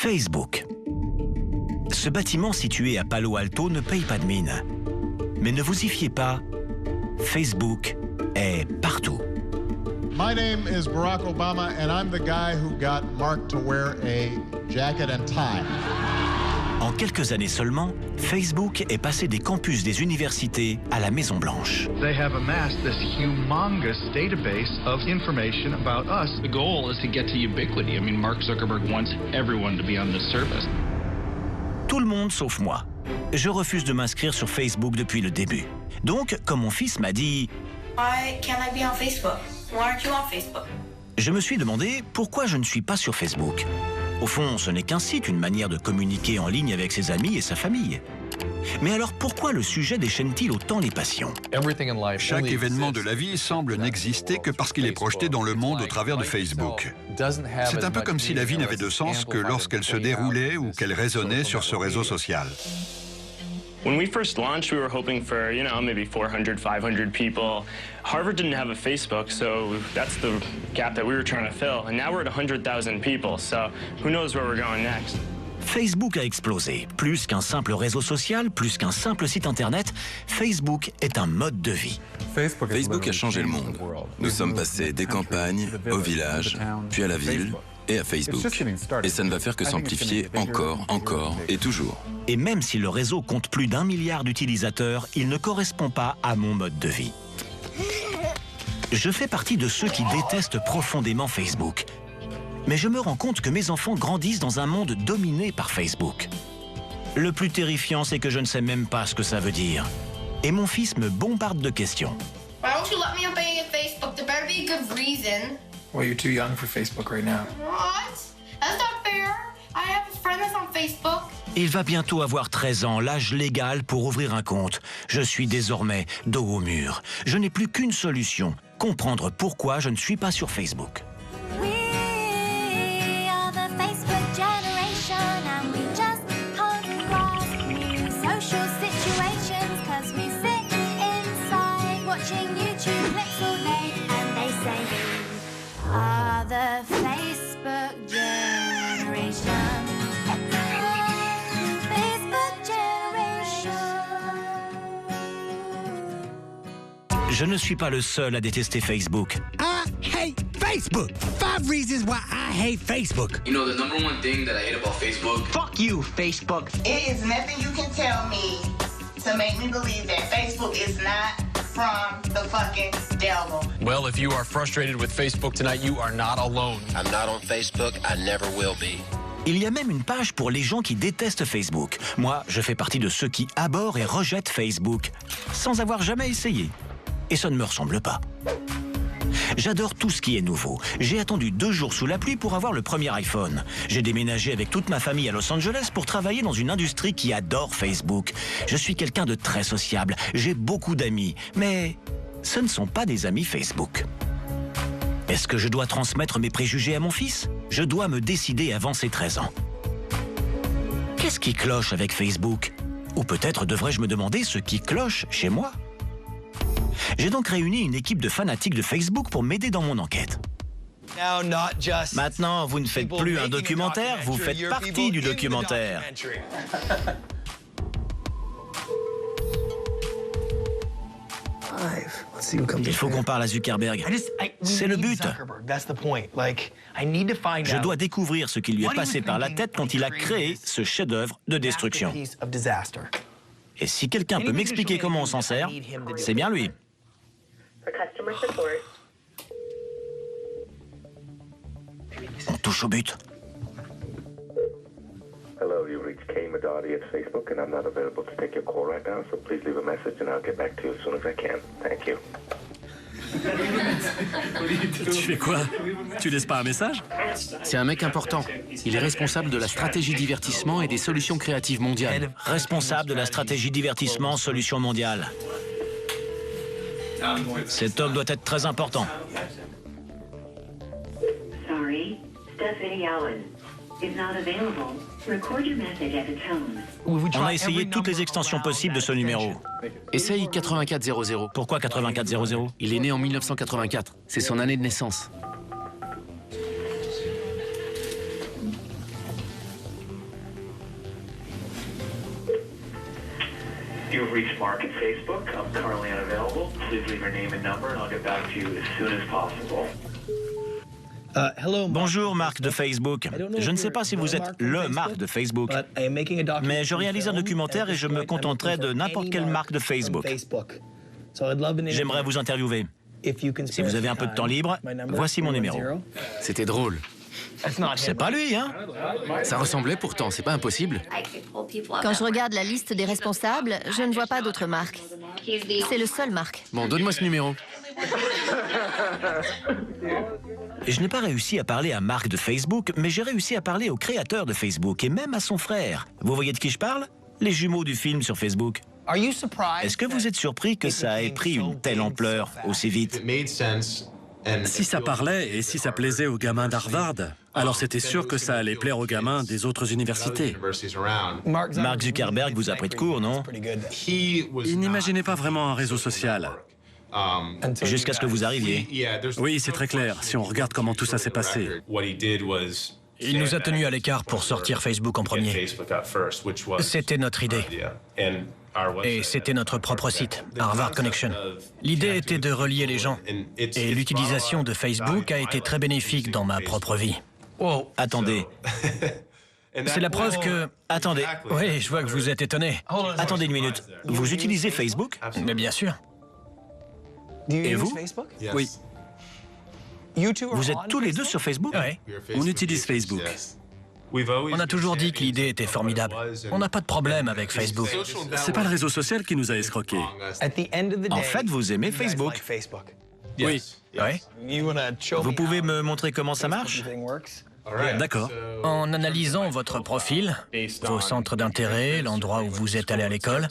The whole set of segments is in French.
Facebook. Ce bâtiment situé à Palo Alto ne paye pas de mine. Mais ne vous y fiez pas, Facebook est partout. My name is Barack Obama and I'm the guy who got Mark to wear a jacket and tie. En quelques années seulement, Facebook est passé des campus des universités à la Maison Blanche. They have amassed this humongous database of information about us. The goal is to get to ubiquity. I mean, Mark Zuckerberg wants everyone to be on this service. Tout le monde sauf moi. Je refuse de m'inscrire sur Facebook depuis le début. Donc, comme mon fils m'a dit... Why can't I be on Facebook? Why aren't you on Facebook? Je me suis demandé pourquoi je ne suis pas sur Facebook. Au fond, ce n'est qu'un site, une manière de communiquer en ligne avec ses amis et sa famille. Mais alors pourquoi le sujet déchaîne-t-il autant les passions? Chaque événement de la vie semble n'exister que parce qu'il est projeté dans le monde au travers de Facebook. C'est un peu comme si la vie n'avait de sens que lorsqu'elle se déroulait ou qu'elle résonnait sur ce réseau social. When we first launched, we were hoping for, maybe 400, 500 people. Harvard didn't have a Facebook, so that's the gap that we were trying to fill. And now we're at 100,000 people, so who knows where we're going next. Facebook a explosé. Plus qu'un simple réseau social, plus qu'un simple site internet, Facebook est un mode de vie. Facebook a changé le monde. Nous sommes passés des campagnes au village, puis à la ville et à Facebook. Et ça ne va faire que s'amplifier encore et toujours. Et même si le réseau compte plus d'1 milliard d'utilisateurs, il ne correspond pas à mon mode de vie. Je fais partie de ceux qui détestent profondément Facebook. Mais je me rends compte que mes enfants grandissent dans un monde dominé par Facebook. Le plus terrifiant, c'est que je ne sais même pas ce que ça veut dire. Et mon fils me bombarde de questions. Why won't you let me on Facebook? There better be a good reason. Well, you're too young for Facebook right now. What? That's not fair. I have a friend that's on Facebook. Il va bientôt avoir 13 ans, l'âge légal pour ouvrir un compte. Je suis désormais dos au mur. Je n'ai plus qu'une solution, comprendre pourquoi je ne suis pas sur Facebook. Je ne suis pas le seul à détester Facebook. I hate Facebook. 5 reasons why I hate Facebook. You know the number one thing that I hate about Facebook? Fuck you, Facebook. It is nothing you can tell me to make me believe that Facebook is not from the fucking devil. Well, if you are frustrated with Facebook tonight, you are not alone. I'm not on Facebook. I never will be. Il y a même une page pour les gens qui détestent Facebook. Moi, je fais partie de ceux qui abhorrent et rejettent Facebook, sans avoir jamais essayé. Et ça ne me ressemble pas. J'adore tout ce qui est nouveau. J'ai attendu 2 jours sous la pluie pour avoir le premier iPhone. J'ai déménagé avec toute ma famille à Los Angeles pour travailler dans une industrie qui adore Facebook. Je suis quelqu'un de très sociable. J'ai beaucoup d'amis. Mais ce ne sont pas des amis Facebook. Est-ce que je dois transmettre mes préjugés à mon fils? Je dois me décider avant ses 13 ans. Qu'est-ce qui cloche avec Facebook? Ou peut-être devrais-je me demander ce qui cloche chez moi? J'ai donc réuni une équipe de fanatiques de Facebook pour m'aider dans mon enquête. Maintenant, vous ne faites plus un documentaire, vous faites partie du documentaire. Il faut qu'on parle à Zuckerberg. C'est le but. Je dois découvrir ce qui lui est passé par la tête quand il a créé ce chef-d'œuvre de destruction. Et si quelqu'un peut m'expliquer comment on s'en sert, c'est bien lui. On touche au but. Hello, you reached Kay Madadi at Facebook, and I'm not available to take your call right now, so please leave a message and I'll get back to you as soon as I can. Thank you. Tu fais quoi? Tu laisses pas un message? C'est un mec important. Il est responsable de la stratégie divertissement et des solutions créatives mondiales. Responsable de la stratégie divertissement, solutions mondiales. Cet homme doit être très important. Sorry, Stephanie Allen is not available. Record your message at the tone. On a essayé toutes les extensions possibles de ce numéro. Essaye 8400. Pourquoi 8400? Il est né en 1984. C'est son année de naissance. You've reached Mark at Facebook. I'm currently unavailable. Please leave your name and number and I'll get back to you as soon as possible. Bonjour Marc de Facebook. Je ne sais pas si vous êtes le Marc de Facebook, mais je réalise un documentaire et je me contenterai de n'importe quelle marque de Facebook. J'aimerais vous interviewer. Si vous avez un peu de temps libre, voici mon numéro. C'était drôle. C'est pas lui, hein? Ça ressemblait pourtant, c'est pas impossible. Quand je regarde la liste des responsables, je ne vois pas d'autres marques. C'est le seul Marc. Bon, donne-moi ce numéro. Je n'ai pas réussi à parler à Marc de Facebook, mais j'ai réussi à parler au créateur de Facebook et même à son frère. Vous voyez de qui je parle? Les jumeaux du film sur Facebook. Est-ce que vous êtes surpris que ça ait pris une telle ampleur aussi vite? Si ça parlait et si ça plaisait aux gamins d'Harvard, alors c'était sûr que ça allait plaire aux gamins des autres universités. Mark Zuckerberg vous a pris de court, non? Il n'imaginait pas vraiment un réseau social. Jusqu'à ce que vous arriviez. Oui, c'est très clair, si on regarde comment tout ça s'est passé. Il nous a tenus à l'écart pour sortir Facebook en premier. C'était notre idée. Et c'était notre propre site, Harvard Connection. L'idée était de relier les gens. Et l'utilisation de Facebook a été très bénéfique dans ma propre vie. Oh, attendez. C'est la preuve que... Attendez. Oui, je vois que vous êtes étonné. Attendez une minute. Vous utilisez Facebook? Mais bien sûr. Et vous? Oui. Vous êtes tous les deux sur Facebook? Oui. On utilise Facebook. On a toujours dit que l'idée était formidable. On n'a pas de problème avec Facebook. C'est pas le réseau social qui nous a escroqués. En fait, vous aimez Facebook? Oui. Vous pouvez me montrer comment ça marche? D'accord. En analysant votre profil, vos centres d'intérêt, l'endroit où vous êtes allé à l'école,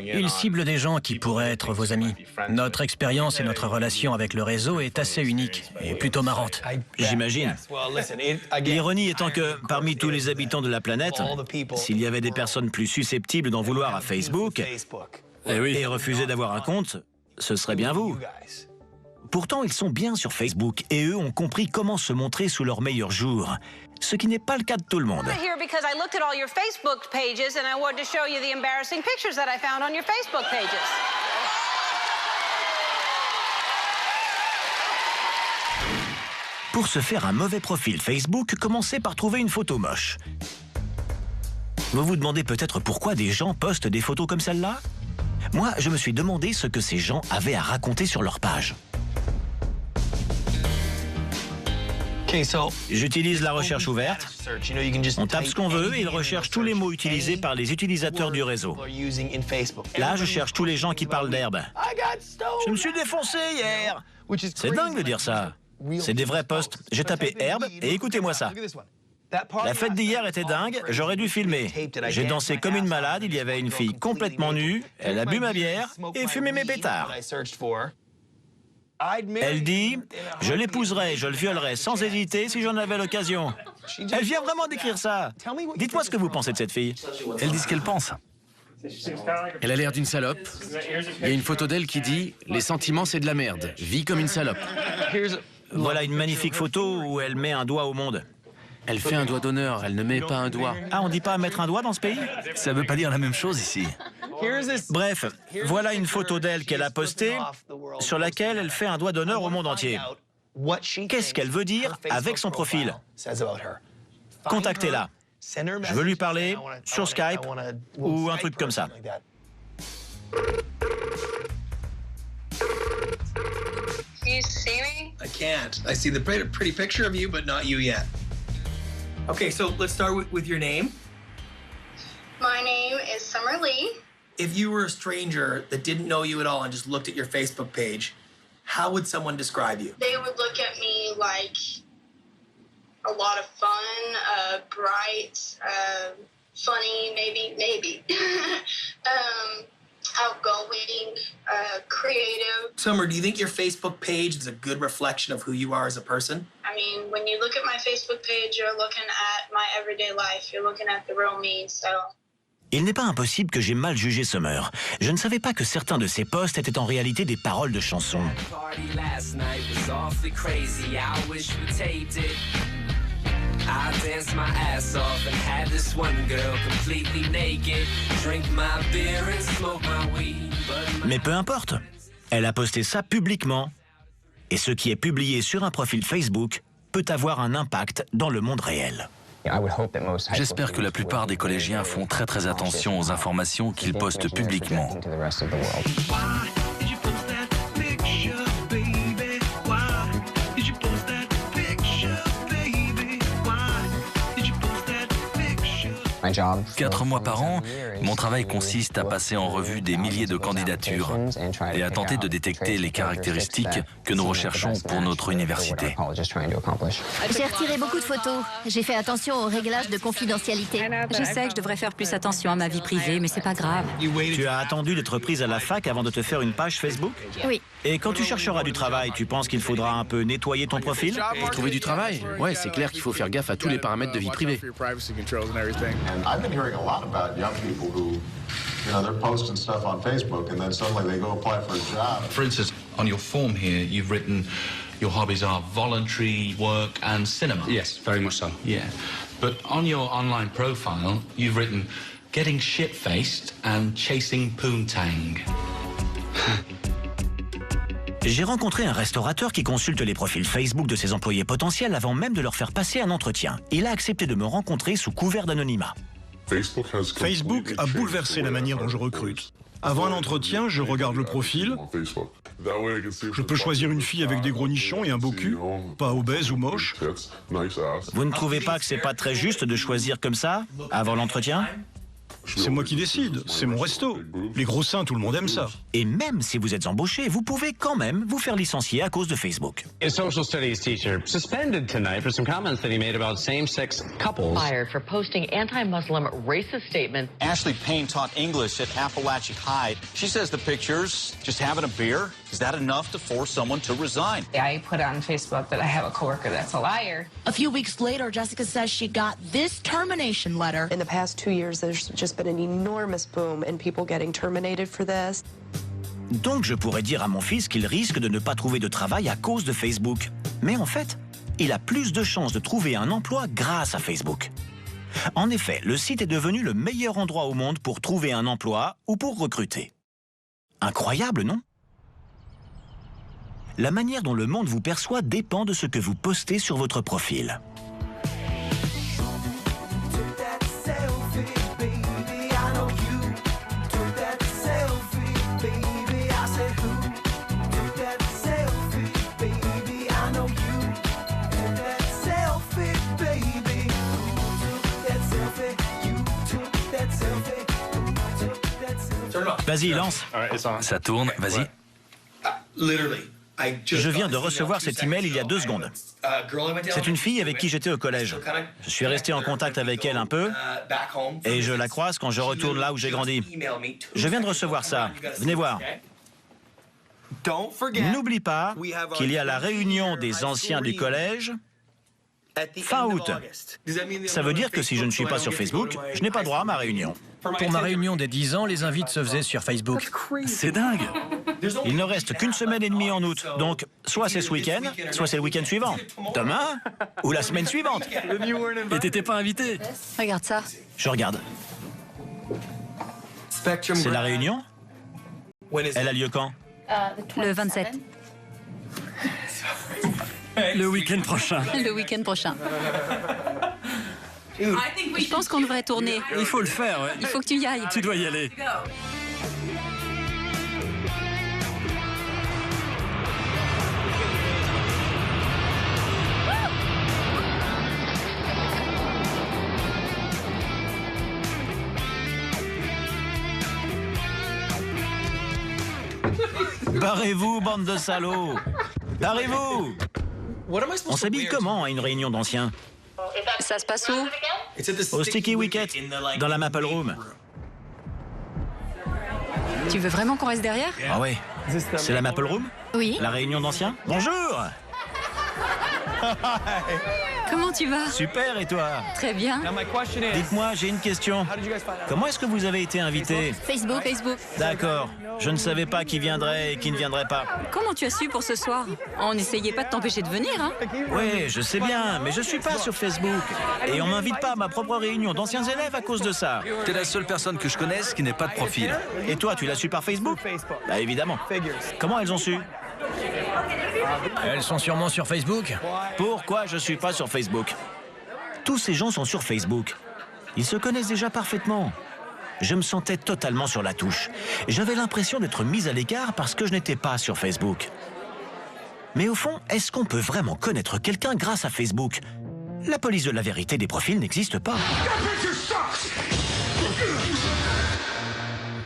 il cible des gens qui pourraient être vos amis. Notre expérience et notre relation avec le réseau est assez unique et plutôt marrante. J'imagine. L'ironie étant que, parmi tous les habitants de la planète, s'il y avait des personnes plus susceptibles d'en vouloir à Facebook et refuser d'avoir un compte, ce serait bien vous. Pourtant, ils sont bien sur Facebook et eux ont compris comment se montrer sous leur meilleur jour. Ce qui n'est pas le cas de tout le monde. Pour se faire un mauvais profil Facebook, commencez par trouver une photo moche. Vous vous demandez peut-être pourquoi des gens postent des photos comme celle-là? Moi, je me suis demandé ce que ces gens avaient à raconter sur leur page. J'utilise la recherche ouverte. On tape ce qu'on veut et il recherche tous les mots utilisés par les utilisateurs du réseau. Là, je cherche tous les gens qui parlent d'herbe. Je me suis défoncé hier. C'est dingue de dire ça. C'est des vrais posts. J'ai tapé herbe et écoutez-moi ça. La fête d'hier était dingue, j'aurais dû filmer. J'ai dansé comme une malade, il y avait une fille complètement nue, elle a bu ma bière et fumé mes pétards. Elle dit « Je l'épouserai, je le violerai sans hésiter si j'en avais l'occasion. » Elle vient vraiment d'écrire ça. Dites-moi ce que vous pensez de cette fille. Elle dit ce qu'elle pense. Elle a l'air d'une salope. Il y a une photo d'elle qui dit « Les sentiments, c'est de la merde. Vis comme une salope. » Voilà une magnifique photo où elle met un doigt au monde. Elle fait un doigt d'honneur, elle ne met pas un doigt. Ah, on dit pas mettre un doigt dans ce pays? Ça veut pas dire la même chose ici. Bref, voilà une photo d'elle qu'elle a postée, sur laquelle elle fait un doigt d'honneur au monde entier. Qu'est-ce qu'elle veut dire avec son profil? Contactez-la. Je veux lui parler sur Skype ou un truc comme ça. Can you see me? I can't. I see the pretty picture of you, but not you yet. Okay, so let's start with your name. My name is Summer Lee. If you were a stranger that didn't know you at all and just looked at your Facebook page, how would someone describe you? They would look at me like a lot of fun, bright, funny, maybe. Outgoing, creative. Summer, do you think your Facebook page is a good reflection of who you are as a person? I mean, when you look at my Facebook page, you're looking at my everyday life. You're looking at the real me, so... Il n'est pas impossible que j'ai mal jugé Summer. Je ne savais pas que certains de ses posts étaient en réalité des paroles de chansons. Mais peu importe, elle a posté ça publiquement. Et ce qui est publié sur un profil Facebook peut avoir un impact dans le monde réel. J'espère que la plupart des collégiens font très attention aux informations qu'ils postent publiquement. Quatre mois par an, mon travail consiste à passer en revue des milliers de candidatures et à tenter de détecter les caractéristiques que nous recherchons pour notre université. J'ai retiré beaucoup de photos. J'ai fait attention aux réglages de confidentialité. Je sais que je devrais faire plus attention à ma vie privée, mais c'est pas grave. Tu as attendu d'être prise à la fac avant de te faire une page Facebook? Oui. Et quand tu chercheras du travail, tu penses qu'il faudra un peu nettoyer ton profil? Pour trouver du travail? Ouais, c'est clair qu'il faut faire gaffe à tous les paramètres de vie privée. I've been hearing a lot about young people who, they're posting stuff on Facebook and then suddenly they go apply for a job. For instance, on your form here, you've written your hobbies are voluntary work and cinema. Yes, very much so. Yeah. But on your online profile, you've written getting shit-faced and chasing poontang. J'ai rencontré un restaurateur qui consulte les profils Facebook de ses employés potentiels avant même de leur faire passer un entretien. Il a accepté de me rencontrer sous couvert d'anonymat. Facebook a bouleversé la manière dont je recrute. Avant un entretien, je regarde le profil. Je peux choisir une fille avec des gros nichons et un beau cul, pas obèse ou moche. Vous ne trouvez pas que c'est pas très juste de choisir comme ça, avant l'entretien? C'est moi qui décide, c'est mon resto. Les gros seins, tout le monde aime ça. Et même si vous êtes embauché, vous pouvez quand même vous faire licencier à cause de Facebook. A social studies teacher suspended tonight for some comments that he made about same-sex couples. Fired for posting anti-Muslim racist statements. Ashley Payne taught English at Appalachia High. She says the pictures, just having a beer, is that enough to force someone to resign? I put on Facebook that I have a coworker that's a liar. A few weeks later, Jessica says she got this termination letter. In the past 2 years, there's just been an enormous boom in people getting terminated for this. Donc je pourrais dire à mon fils qu'il risque de ne pas trouver de travail à cause de Facebook. Mais en fait, il a plus de chances de trouver un emploi grâce à Facebook. En effet, le site est devenu le meilleur endroit au monde pour trouver un emploi ou pour recruter. Incroyable, non? La manière dont le monde vous perçoit dépend de ce que vous postez sur votre profil. Vas-y, lance. Ça tourne, vas-y. Je viens de recevoir cet email il y a 2 secondes. C'est une fille avec qui j'étais au collège. Je suis resté en contact avec elle un peu et je la croise quand je retourne là où j'ai grandi. Je viens de recevoir ça. Venez voir. N'oublie pas qu'il y a la réunion des anciens du collège fin août. Ça veut dire que si je ne suis pas sur Facebook, je n'ai pas droit à ma réunion. Pour ma réunion des 10 ans, les invites se faisaient sur Facebook. C'est dingue. Il ne reste qu'une semaine et demie en août. Donc, soit c'est ce week-end, soit c'est le week-end suivant. Demain ou la semaine suivante. Et t'étais pas invité? Regarde ça. Je regarde. C'est la réunion? Elle a lieu quand? Le 27. Le week-end prochain. Le week-end prochain. Je pense qu'on devrait tourner. Il faut le faire, ouais. Il faut que tu y ailles. Tu dois y aller. Barrez-vous, bande de salauds! Barrez-vous! On s'habille comment à une réunion d'anciens? Ça se passe où? Au Sticky Wicket, dans la Maple Room. Tu veux vraiment qu'on reste derrière? Ah ouais. C'est la Maple Room? Oui. La réunion d'anciens? Bonjour! Comment tu vas? Super, et toi? Très bien. Dites-moi, j'ai une question. Comment est-ce que vous avez été invité? Facebook. D'accord. Je ne savais pas qui viendrait et qui ne viendrait pas. Comment tu as su pour ce soir? On n'essayait pas de t'empêcher de venir, hein? Oui, je sais bien, mais je suis pas sur Facebook. Et on m'invite pas à ma propre réunion d'anciens élèves à cause de ça. T'es la seule personne que je connaisse qui n'ait pas de profil. Et toi, tu l'as su par Facebook? Bah évidemment. Comment elles ont su? Elles sont sûrement sur Facebook. Pourquoi je suis pas sur Facebook? Tous ces gens sont sur Facebook. Ils se connaissent déjà parfaitement. Je me sentais totalement sur la touche. J'avais l'impression d'être mise à l'écart parce que je n'étais pas sur Facebook. Mais au fond, est-ce qu'on peut vraiment connaître quelqu'un grâce à Facebook? La police de la vérité des profils n'existe pas.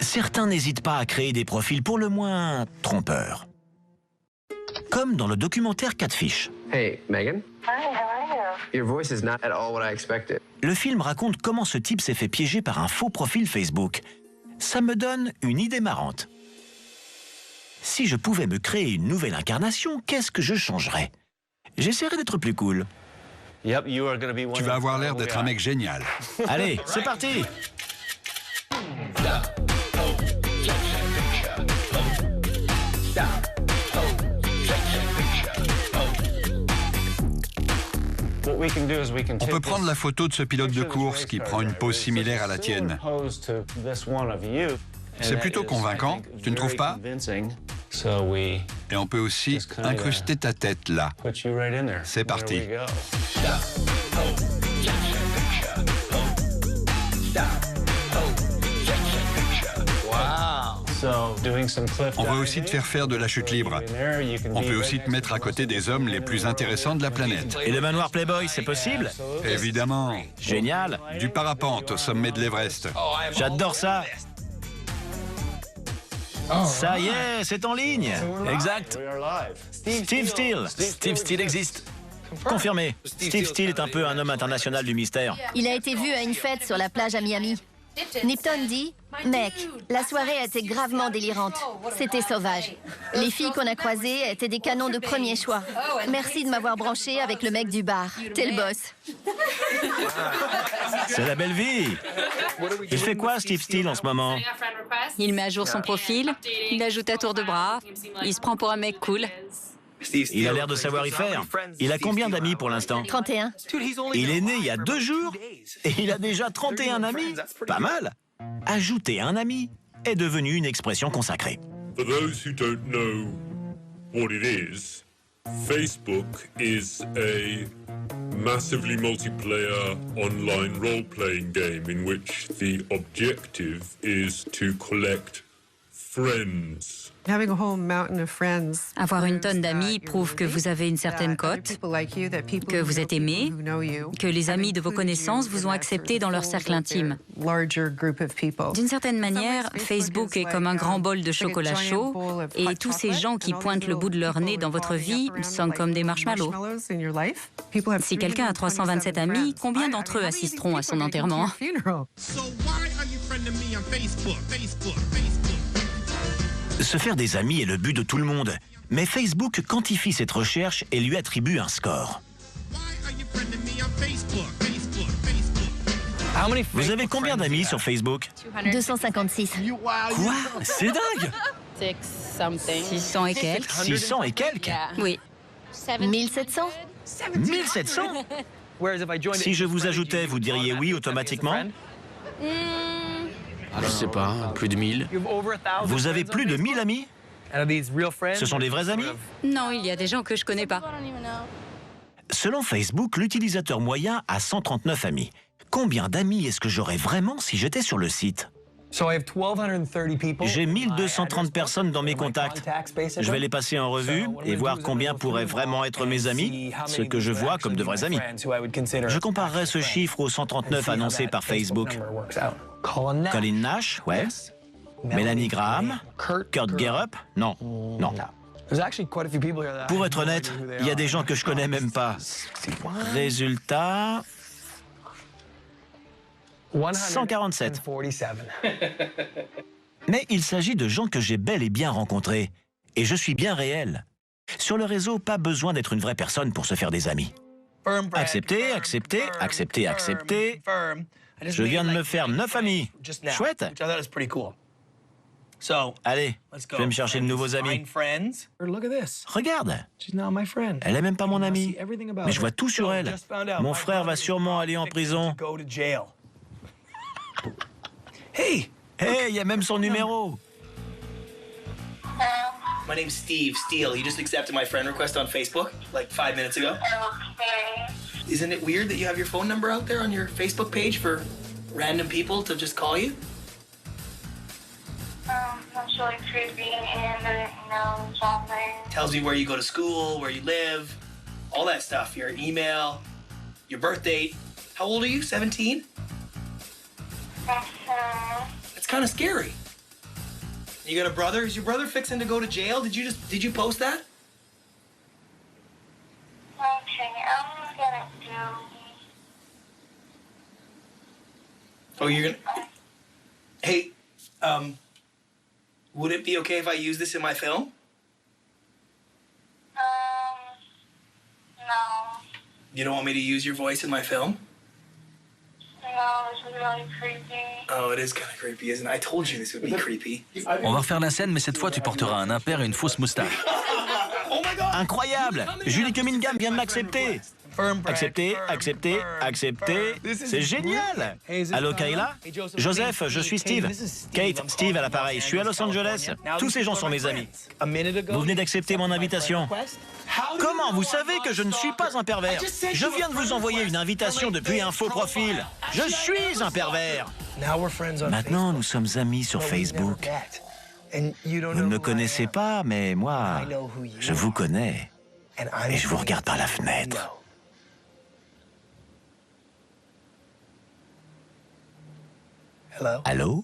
Certains n'hésitent pas à créer des profils pour le moins trompeurs. Comme dans le documentaire Catfish. Hey, Megan. Hi, how are you? Your voice is not at all what I expected. Le film raconte comment ce type s'est fait piéger par un faux profil Facebook. Ça me donne une idée marrante. Si je pouvais me créer une nouvelle incarnation, qu'est-ce que je changerais? J'essaierais d'être plus cool. Tu vas avoir l'air d'être un mec génial. Allez, c'est parti! On peut prendre la photo de ce pilote de course qui prend une pose similaire à la tienne. C'est plutôt convaincant, tu ne trouves pas? Et on peut aussi incruster ta tête là. C'est parti. On va aussi te faire faire de la chute libre. On peut aussi te mettre à côté des hommes les plus intéressants de la planète. Et le manoir Playboy, c'est possible? Évidemment. Génial. Du parapente au sommet de l'Everest. J'adore ça. Ça y est, c'est en ligne. Exact. Steve Steele. Steve Steele existe. Confirmé. Steve Steele est un peu un homme international du mystère. Il a été vu à une fête sur la plage à Miami. Nipton dit « Mec, la soirée a été gravement délirante. C'était sauvage. Les filles qu'on a croisées étaient des canons de premier choix. Merci de m'avoir branché avec le mec du bar. T'es le boss. » C'est la belle vie. Il fait quoi, Steve Steele, en ce moment? Il met à jour son profil, il ajoute à tour de bras, il se prend pour un mec cool. Il a l'air de savoir y faire. Il a combien d'amis pour l'instant? 31. Il est né il y a 2 jours et il a déjà 31 amis. Pas mal. Ajouter un ami est devenu une expression consacrée. For those who don't know what it is, Facebook is a massively multiplayer online role-playing game in which the objective is to collect friends. Avoir une tonne d'amis prouve que vous avez une certaine cote, que vous êtes aimé, que les amis de vos connaissances vous ont accepté dans leur cercle intime. D'une certaine manière, Facebook est comme un grand bol de chocolat chaud et tous ces gens qui pointent le bout de leur nez dans votre vie sont comme des marshmallows. Si quelqu'un a 327 amis, combien d'entre eux assisteront à son enterrement? Se faire des amis est le but de tout le monde. Mais Facebook quantifie cette recherche et lui attribue un score. Vous avez combien d'amis sur Facebook? 256. Quoi? C'est dingue! 600 et quelques. 600 et quelques? Oui. 1700? 1700? Si je vous ajoutais, vous diriez oui automatiquement? Je sais pas, plus de 1000. Vous avez plus de 1000 amis? Ce sont des vrais amis? Non, il y a des gens que je connais pas. Selon Facebook, l'utilisateur moyen a 139 amis. Combien d'amis est-ce que j'aurais vraiment si j'étais sur le site? J'ai 1230 personnes dans mes contacts. Je vais les passer en revue et voir combien pourraient vraiment être mes amis, ce que je vois comme de vrais amis. Je comparerai ce chiffre aux 139 annoncés par Facebook. Colin Nash, ouais. Mélanie Graham. Kurt Gerup, non, non. Pour être honnête, il y a des gens que je connais même pas. Résultat... 147. Mais il s'agit de gens que j'ai bel et bien rencontrés. Et je suis bien réel. Sur le réseau, pas besoin d'être une vraie personne pour se faire des amis. Accepter, accepter, accepter, accepter. Je viens de me faire 9 amis. Chouette. Allez, je vais me chercher de nouveaux amis. Regarde. Elle est même pas mon amie. Mais je vois tout sur elle. Mon frère va sûrement aller en prison. Hey, il y a même son numéro. My name's Steve Steele. You just accepted my friend request on Facebook like 5 minutes ago. Isn't it weird that you have your phone number out there on your Facebook page for random people to just call you? That's really creepy and I didn't know something. Tells me where you go to school, where you live, all that stuff. Your email, your birth date. How old are you? 17? It's kind of scary. You got a brother? Is your brother fixing to go to jail? Did you post that? Okay, I'm gonna do. Oh, you're gonna. Hey, would it be okay if I use this in my film? No. You don't want me to use your voice in my film? No, this is really creepy. Oh, it is kind of creepy, isn't it? I told you this would be creepy. On va refaire la scène, mais cette fois, tu porteras un impair et une fausse moustache. Incroyable! Julie Cunningham vient de m'accepter. Accepter, accepter, accepter. C'est génial! Allô, Kayla? Joseph, je suis Steve. Kate, Steve à l'appareil. Je suis à Los Angeles. Tous ces gens sont mes amis. Vous venez d'accepter mon invitation. Comment vous savez que je ne suis pas un pervers? Je viens de vous envoyer une invitation depuis un faux profil. Je suis un pervers. Maintenant, nous sommes amis sur Facebook. Vous ne me connaissez pas, mais moi, je vous connais. Et je vous regarde par la fenêtre. Allô?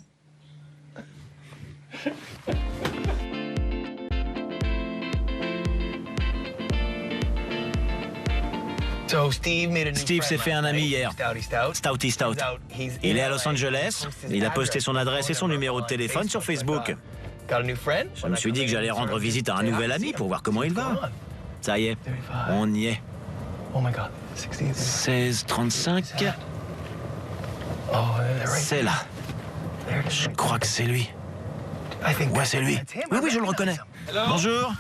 Steve s'est fait un ami hier. Stouty Stout. Il est à Los Angeles. Il a posté son adresse et son numéro de téléphone sur Facebook. Je me suis dit que j'allais rendre visite à un nouvel ami pour voir comment il va. Ça y est, on y est. 1635. C'est là. Je crois que c'est lui. Ouais, c'est lui. Oui, je le reconnais. Bonjour.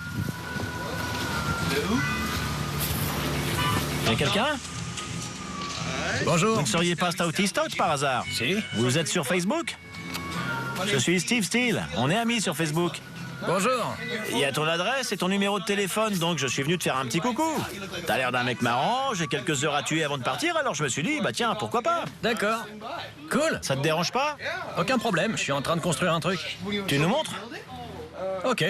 Y a quelqu'un? Bonjour. Vous ne seriez pas Stouty Stout par hasard? Si. Vous êtes sur Facebook? Je suis Steve Steele. On est amis sur Facebook. Bonjour. Il y a ton adresse et ton numéro de téléphone, donc je suis venu te faire un petit coucou. T'as l'air d'un mec marrant, j'ai quelques heures à tuer avant de partir, alors je me suis dit, bah tiens, pourquoi pas? D'accord. Cool. Ça te dérange pas? Aucun problème, je suis en train de construire un truc. Tu nous montres? Ok.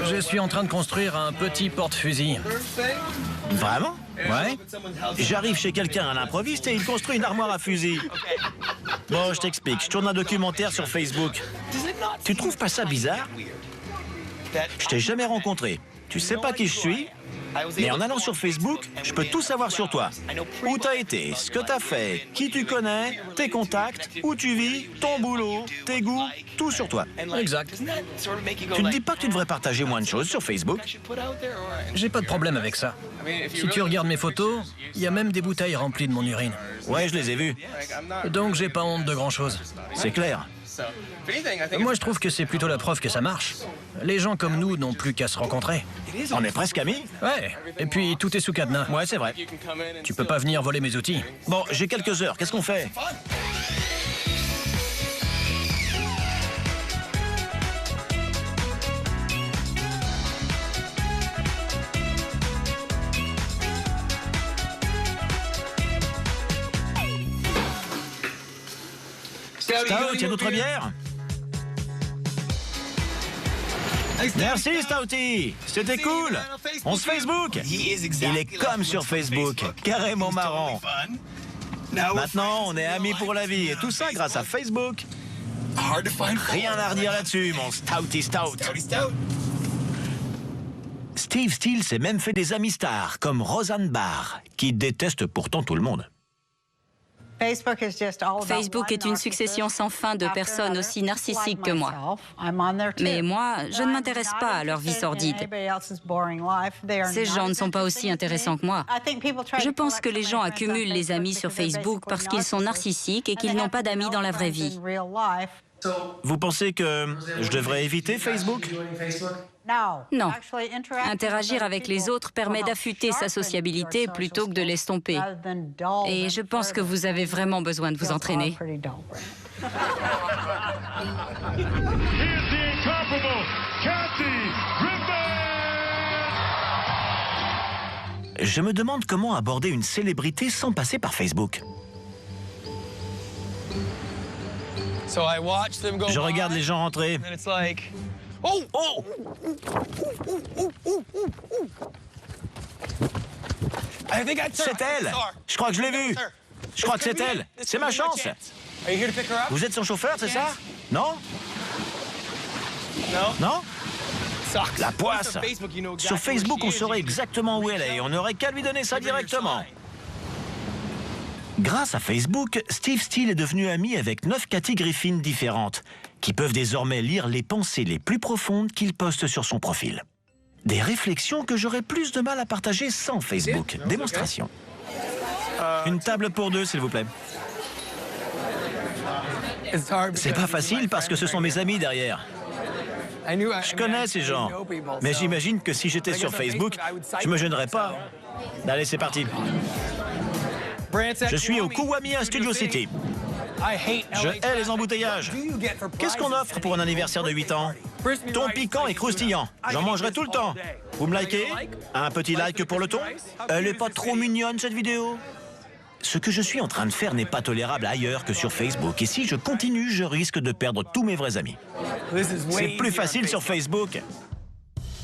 Je suis en train de construire un petit porte-fusil. Vraiment? Ouais. J'arrive chez quelqu'un à l'improviste et il construit une armoire à fusil. Bon, je t'explique. Je tourne un documentaire sur Facebook. Tu trouves pas ça bizarre? Je t'ai jamais rencontré. Tu sais pas qui je suis? Mais en allant sur Facebook, je peux tout savoir sur toi. Où t'as été, ce que t'as fait, qui tu connais, tes contacts, où tu vis, ton boulot, tes goûts, tout sur toi. Exact. Tu ne dis pas que tu devrais partager moins de choses sur Facebook? J'ai pas de problème avec ça. Si tu regardes mes photos, il y a même des bouteilles remplies de mon urine. Ouais, je les ai vues. Donc j'ai pas honte de grand-chose. C'est clair. Moi, je trouve que c'est plutôt la preuve que ça marche. Les gens comme nous n'ont plus qu'à se rencontrer. On est presque amis? Ouais. Et puis, tout est sous cadenas. Ouais, c'est vrai. Tu peux pas venir voler mes outils. Bon, j'ai quelques heures. Qu'est-ce qu'on fait? Stout, y a d'autres bières? Merci Stouty, c'était cool. On se Facebook. Il est comme sur Facebook, carrément marrant. Maintenant, on est amis pour la vie et tout ça grâce à Facebook. Rien à redire là-dessus, mon Stouty Stout. Steve Steele s'est même fait des amis stars, comme Roseanne Barr, qui déteste pourtant tout le monde. Facebook est une succession sans fin de personnes aussi narcissiques que moi. Mais moi, je ne m'intéresse pas à leur vie sordide. Ces gens ne sont pas aussi intéressants que moi. Je pense que les gens accumulent les amis sur Facebook parce qu'ils sont narcissiques et qu'ils n'ont pas d'amis dans la vraie vie. Vous pensez que je devrais éviter Facebook? Non. Interagir avec les autres permet d'affûter sa sociabilité plutôt que de l'estomper. Et je pense que vous avez vraiment besoin de vous entraîner. Je me demande comment aborder une célébrité sans passer par Facebook. Je regarde les gens rentrer. Oh! Oh! C'est elle! Je crois que je l'ai vue! Je crois que c'est elle! C'est ma chance! Vous êtes son chauffeur, c'est ça? Non? Non? La poisse! Sur Facebook, on saurait exactement où elle est. On n'aurait qu'à lui donner ça directement. Grâce à Facebook, Steve Steele est devenu ami avec 9 Kathy Griffin différentes, qui peuvent désormais lire les pensées les plus profondes qu'il poste sur son profil. Des réflexions que j'aurais plus de mal à partager sans Facebook. Démonstration. Une table pour deux, s'il vous plaît. C'est pas facile parce que ce sont mes amis derrière. Je connais ces gens, mais j'imagine que si j'étais sur Facebook, je me gênerais pas. Allez, c'est parti. Je suis au Kuwamiya Studio City. Je hais les embouteillages. Qu'est-ce qu'on offre pour un anniversaire de 8 ans? Thon piquant et croustillant. J'en mangerai tout le temps. Vous me likez? Un petit like pour le thon? Elle est pas trop mignonne, cette vidéo? Ce que je suis en train de faire n'est pas tolérable ailleurs que sur Facebook. Et si je continue, je risque de perdre tous mes vrais amis. C'est plus facile sur Facebook.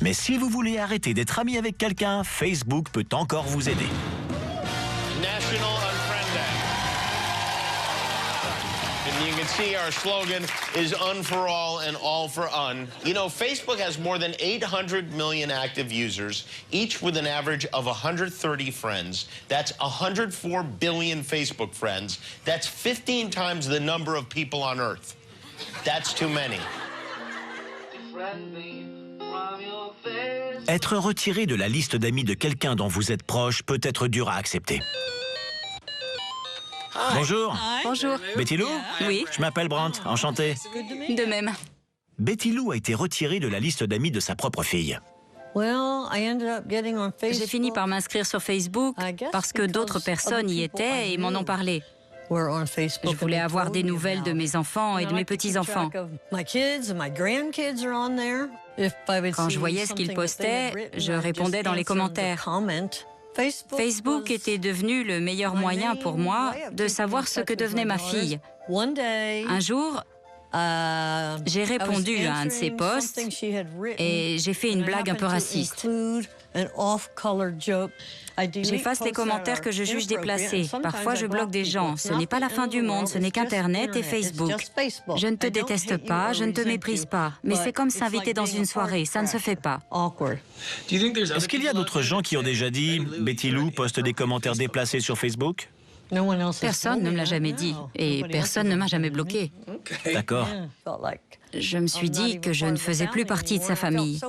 Mais si vous voulez arrêter d'être ami avec quelqu'un, Facebook peut encore vous aider. National Unfriend Day. And you can see our slogan is Un for All and All for Un. You know, Facebook has more than 800 million active users, each with an average of 130 friends. That's 104 billion Facebook friends. That's 15 times the number of people on Earth. That's too many. Être retiré de la liste d'amis de quelqu'un dont vous êtes proche peut être dur à accepter. Bonjour. Bonjour. Betty Lou? Oui. Je m'appelle Brandt, enchanté. De même. Betty Lou a été retirée de la liste d'amis de sa propre fille. J'ai fini par m'inscrire sur Facebook parce que d'autres personnes y étaient et m'en ont parlé. Je voulais avoir des nouvelles de mes enfants et de mes petits-enfants. Quand je voyais ce qu'ils postaient, je répondais dans les commentaires. Facebook était devenu le meilleur moyen pour moi de savoir ce que devenait ma fille. Un jour, j'ai répondu à un de ses posts et j'ai fait une blague un peu raciste. J'efface les commentaires que je juge déplacés. Parfois, je bloque des gens. Ce n'est pas la fin du monde, ce n'est qu'Internet et Facebook. Je ne te déteste pas, je ne te méprise pas. Mais c'est comme s'inviter dans une soirée, ça ne se fait pas. Est-ce qu'il y a d'autres gens qui ont déjà dit « Betty Lou poste des commentaires déplacés sur Facebook » Personne ne me l'a jamais dit et personne ne m'a jamais bloqué. D'accord. Je me suis dit que je ne faisais plus partie de sa famille.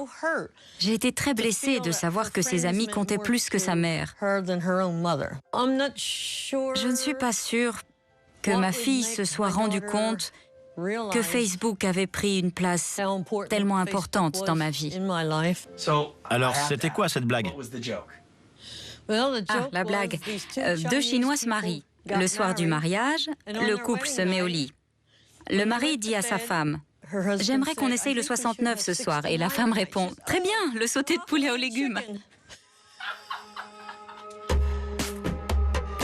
J'ai été très blessée de savoir que ses amis comptaient plus que sa mère. Je ne suis pas sûre que ma fille se soit rendue compte que Facebook avait pris une place tellement importante dans ma vie. Alors, c'était quoi cette blague? Ah, la blague. 2 Chinois se marient. Le soir du mariage, le couple se met au lit. Le mari dit à sa femme: « J'aimerais qu'on essaye le 69 ce soir. » Et la femme répond: « Très bien, le sauté de poulet aux légumes. »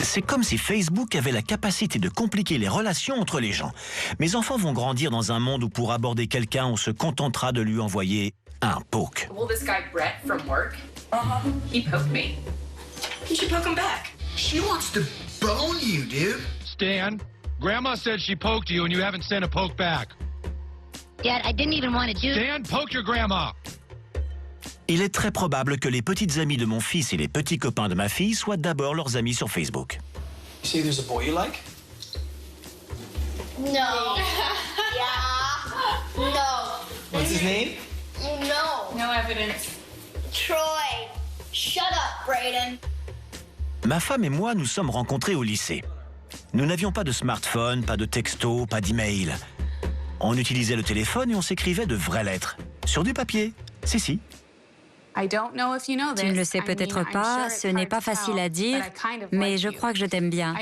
C'est comme si Facebook avait la capacité de compliquer les relations entre les gens. Mes enfants vont grandir dans un monde où pour aborder quelqu'un, on se contentera de lui envoyer un poke. Well, this guy Brett from work, he poked me. You should poke him back. She wants to bone you, dude. Stan, Grandma said she poked you and you haven't sent a poke back. Dad, I didn't even want to do... Stan, poke your grandma. Il est très probable que les petites amies de mon fils et les petits copains de ma fille soient d'abord leurs amis sur Facebook. You say there's a boy you like? No. Yeah. No. What's his name? No. No evidence. Troy. Shut up, Brayden. Ma femme et moi nous sommes rencontrés au lycée. Nous n'avions pas de smartphone, pas de texto, pas d'email. On utilisait le téléphone et on s'écrivait de vraies lettres. Sur du papier. Si. Tu ne le sais peut-être pas, ce n'est pas facile à dire, mais je crois que je t'aime bien.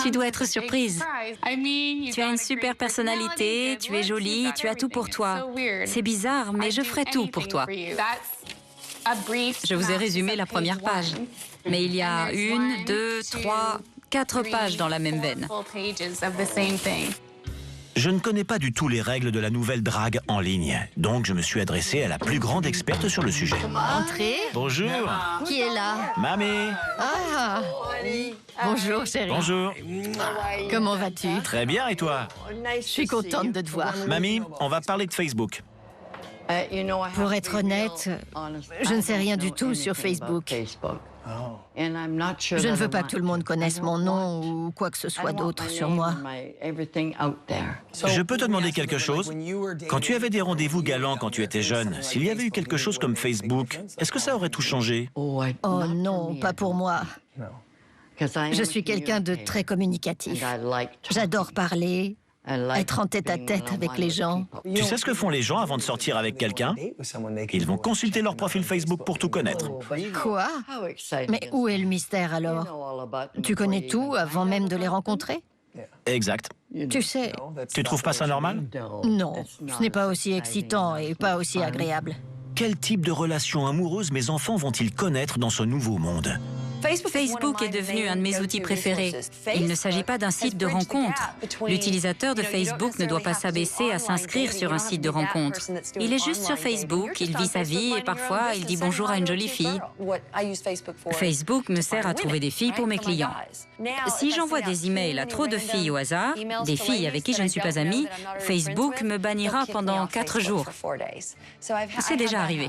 Tu dois être surprise. Tu as une super personnalité, tu es jolie, tu as tout pour toi. C'est bizarre, mais je ferai tout pour toi. Je vous ai résumé la première page, mais il y a 1, 2, 3, 4 pages dans la même veine. Je ne connais pas du tout les règles de la nouvelle drague en ligne, donc je me suis adressé à la plus grande experte sur le sujet. Entrez. Bonjour. Qui est là? Mamie. Ah. Bonjour, chérie. Bonjour. Comment vas-tu? Très bien, et toi? Je suis contente de te voir. Mamie, on va parler de Facebook. Pour être honnête, je ne sais rien du tout sur Facebook. Je ne veux pas que tout le monde connaisse mon nom ou quoi que ce soit d'autre sur moi. Je peux te demander quelque chose? Quand tu avais des rendez-vous galants quand tu étais jeune, s'il y avait eu quelque chose comme Facebook, est-ce que ça aurait tout changé? Oh non, pas pour moi. Je suis quelqu'un de très communicatif. J'adore parler, être en tête-à-tête avec les gens. Tu sais ce que font les gens avant de sortir avec quelqu'un? Ils vont consulter leur profil Facebook pour tout connaître. Quoi? Mais où est le mystère alors? Tu connais tout avant même de les rencontrer? Exact. Tu sais... Tu trouves pas ça normal? Non, ce n'est pas aussi excitant et pas aussi agréable. Quel type de relation amoureuse mes enfants vont-ils connaître dans ce nouveau monde? Facebook est devenu un de mes outils préférés. Il ne s'agit pas d'un site de rencontre. L'utilisateur de Facebook ne doit pas s'abaisser à s'inscrire sur un site de rencontre. Il est juste sur Facebook, il vit sa vie et parfois il dit bonjour à une jolie fille. Facebook me sert à trouver des filles pour mes clients. Si j'envoie des emails à trop de filles au hasard, des filles avec qui je ne suis pas amie, Facebook me bannira pendant 4 jours. C'est déjà arrivé.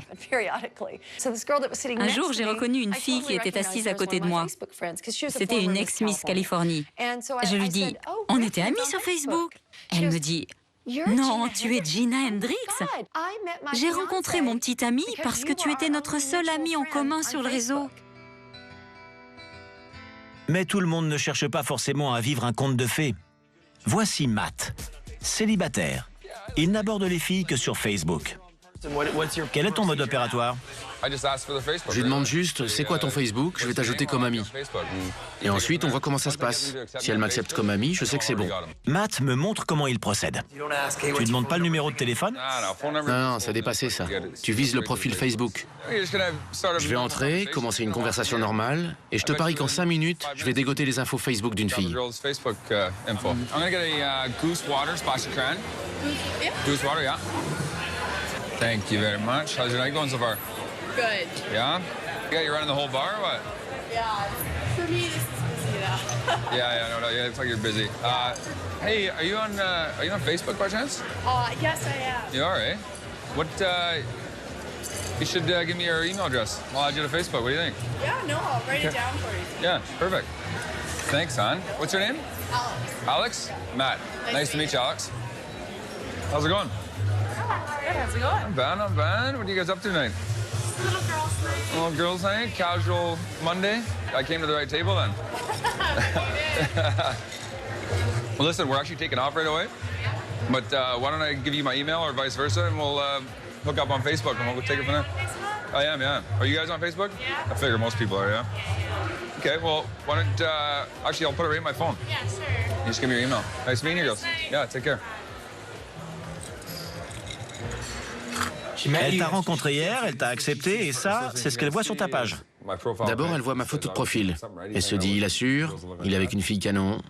Un jour, j'ai reconnu une fille qui était assise à côté de moi. C'était une ex-Miss Californie. Je lui dis, on était amis sur Facebook. Elle me dit, non, tu es Gina Hendrix. J'ai rencontré mon petit ami parce que tu étais notre seul ami en commun sur le réseau. Mais tout le monde ne cherche pas forcément à vivre un conte de fées. Voici Matt, célibataire. Il n'aborde les filles que sur Facebook. Quel est ton mode opératoire? Je lui demande juste, c'est quoi ton Facebook? Je vais t'ajouter comme ami. Et ensuite, on voit comment ça se passe. Si elle m'accepte comme ami, je sais que c'est bon. Matt me montre comment il procède. Tu ne demandes pas le numéro de téléphone? Non, ça a dépassé ça. Tu vises le profil Facebook. Je vais entrer, commencer une conversation normale, et je te parie qu'en 5 minutes, je vais dégoter les infos Facebook d'une fille. Thank you very much. How's your night going so far? Good. Yeah? You're running the whole bar or what? Yeah. For me, this is busy though. No, yeah, it's like you're busy. Hey, are you on Facebook by chance? Yes, I am. You are, eh? What, you should give me your email address. I'll add you to Facebook. What do you think? Yeah, no, I'll write it down for you. Yeah, perfect. Thanks, hon. What's your name? Alex. Alex? Matt. Nice to meet you, Alex. How's it going? Good, how's it going? Not bad. What are you guys up to tonight? Little girls' night. Little girls' night? Casual Monday? I came to the right table then. Well, listen, we're actually taking off right away. But why don't I give you my email or vice versa, and we'll hook up on Facebook, and we'll take it from there. I am, yeah. Are you guys on Facebook? Yeah. I figure most people are, yeah. Okay, well, why don't... actually, I'll put it right in my phone. Yeah, sure. You just give me your email. Nice meeting you, girls. Yeah, take care. Elle t'a rencontré hier, elle t'a accepté, et ça, c'est ce qu'elle voit sur ta page. D'abord, elle voit ma photo de profil. Elle se dit, il assure, il est avec une fille canon,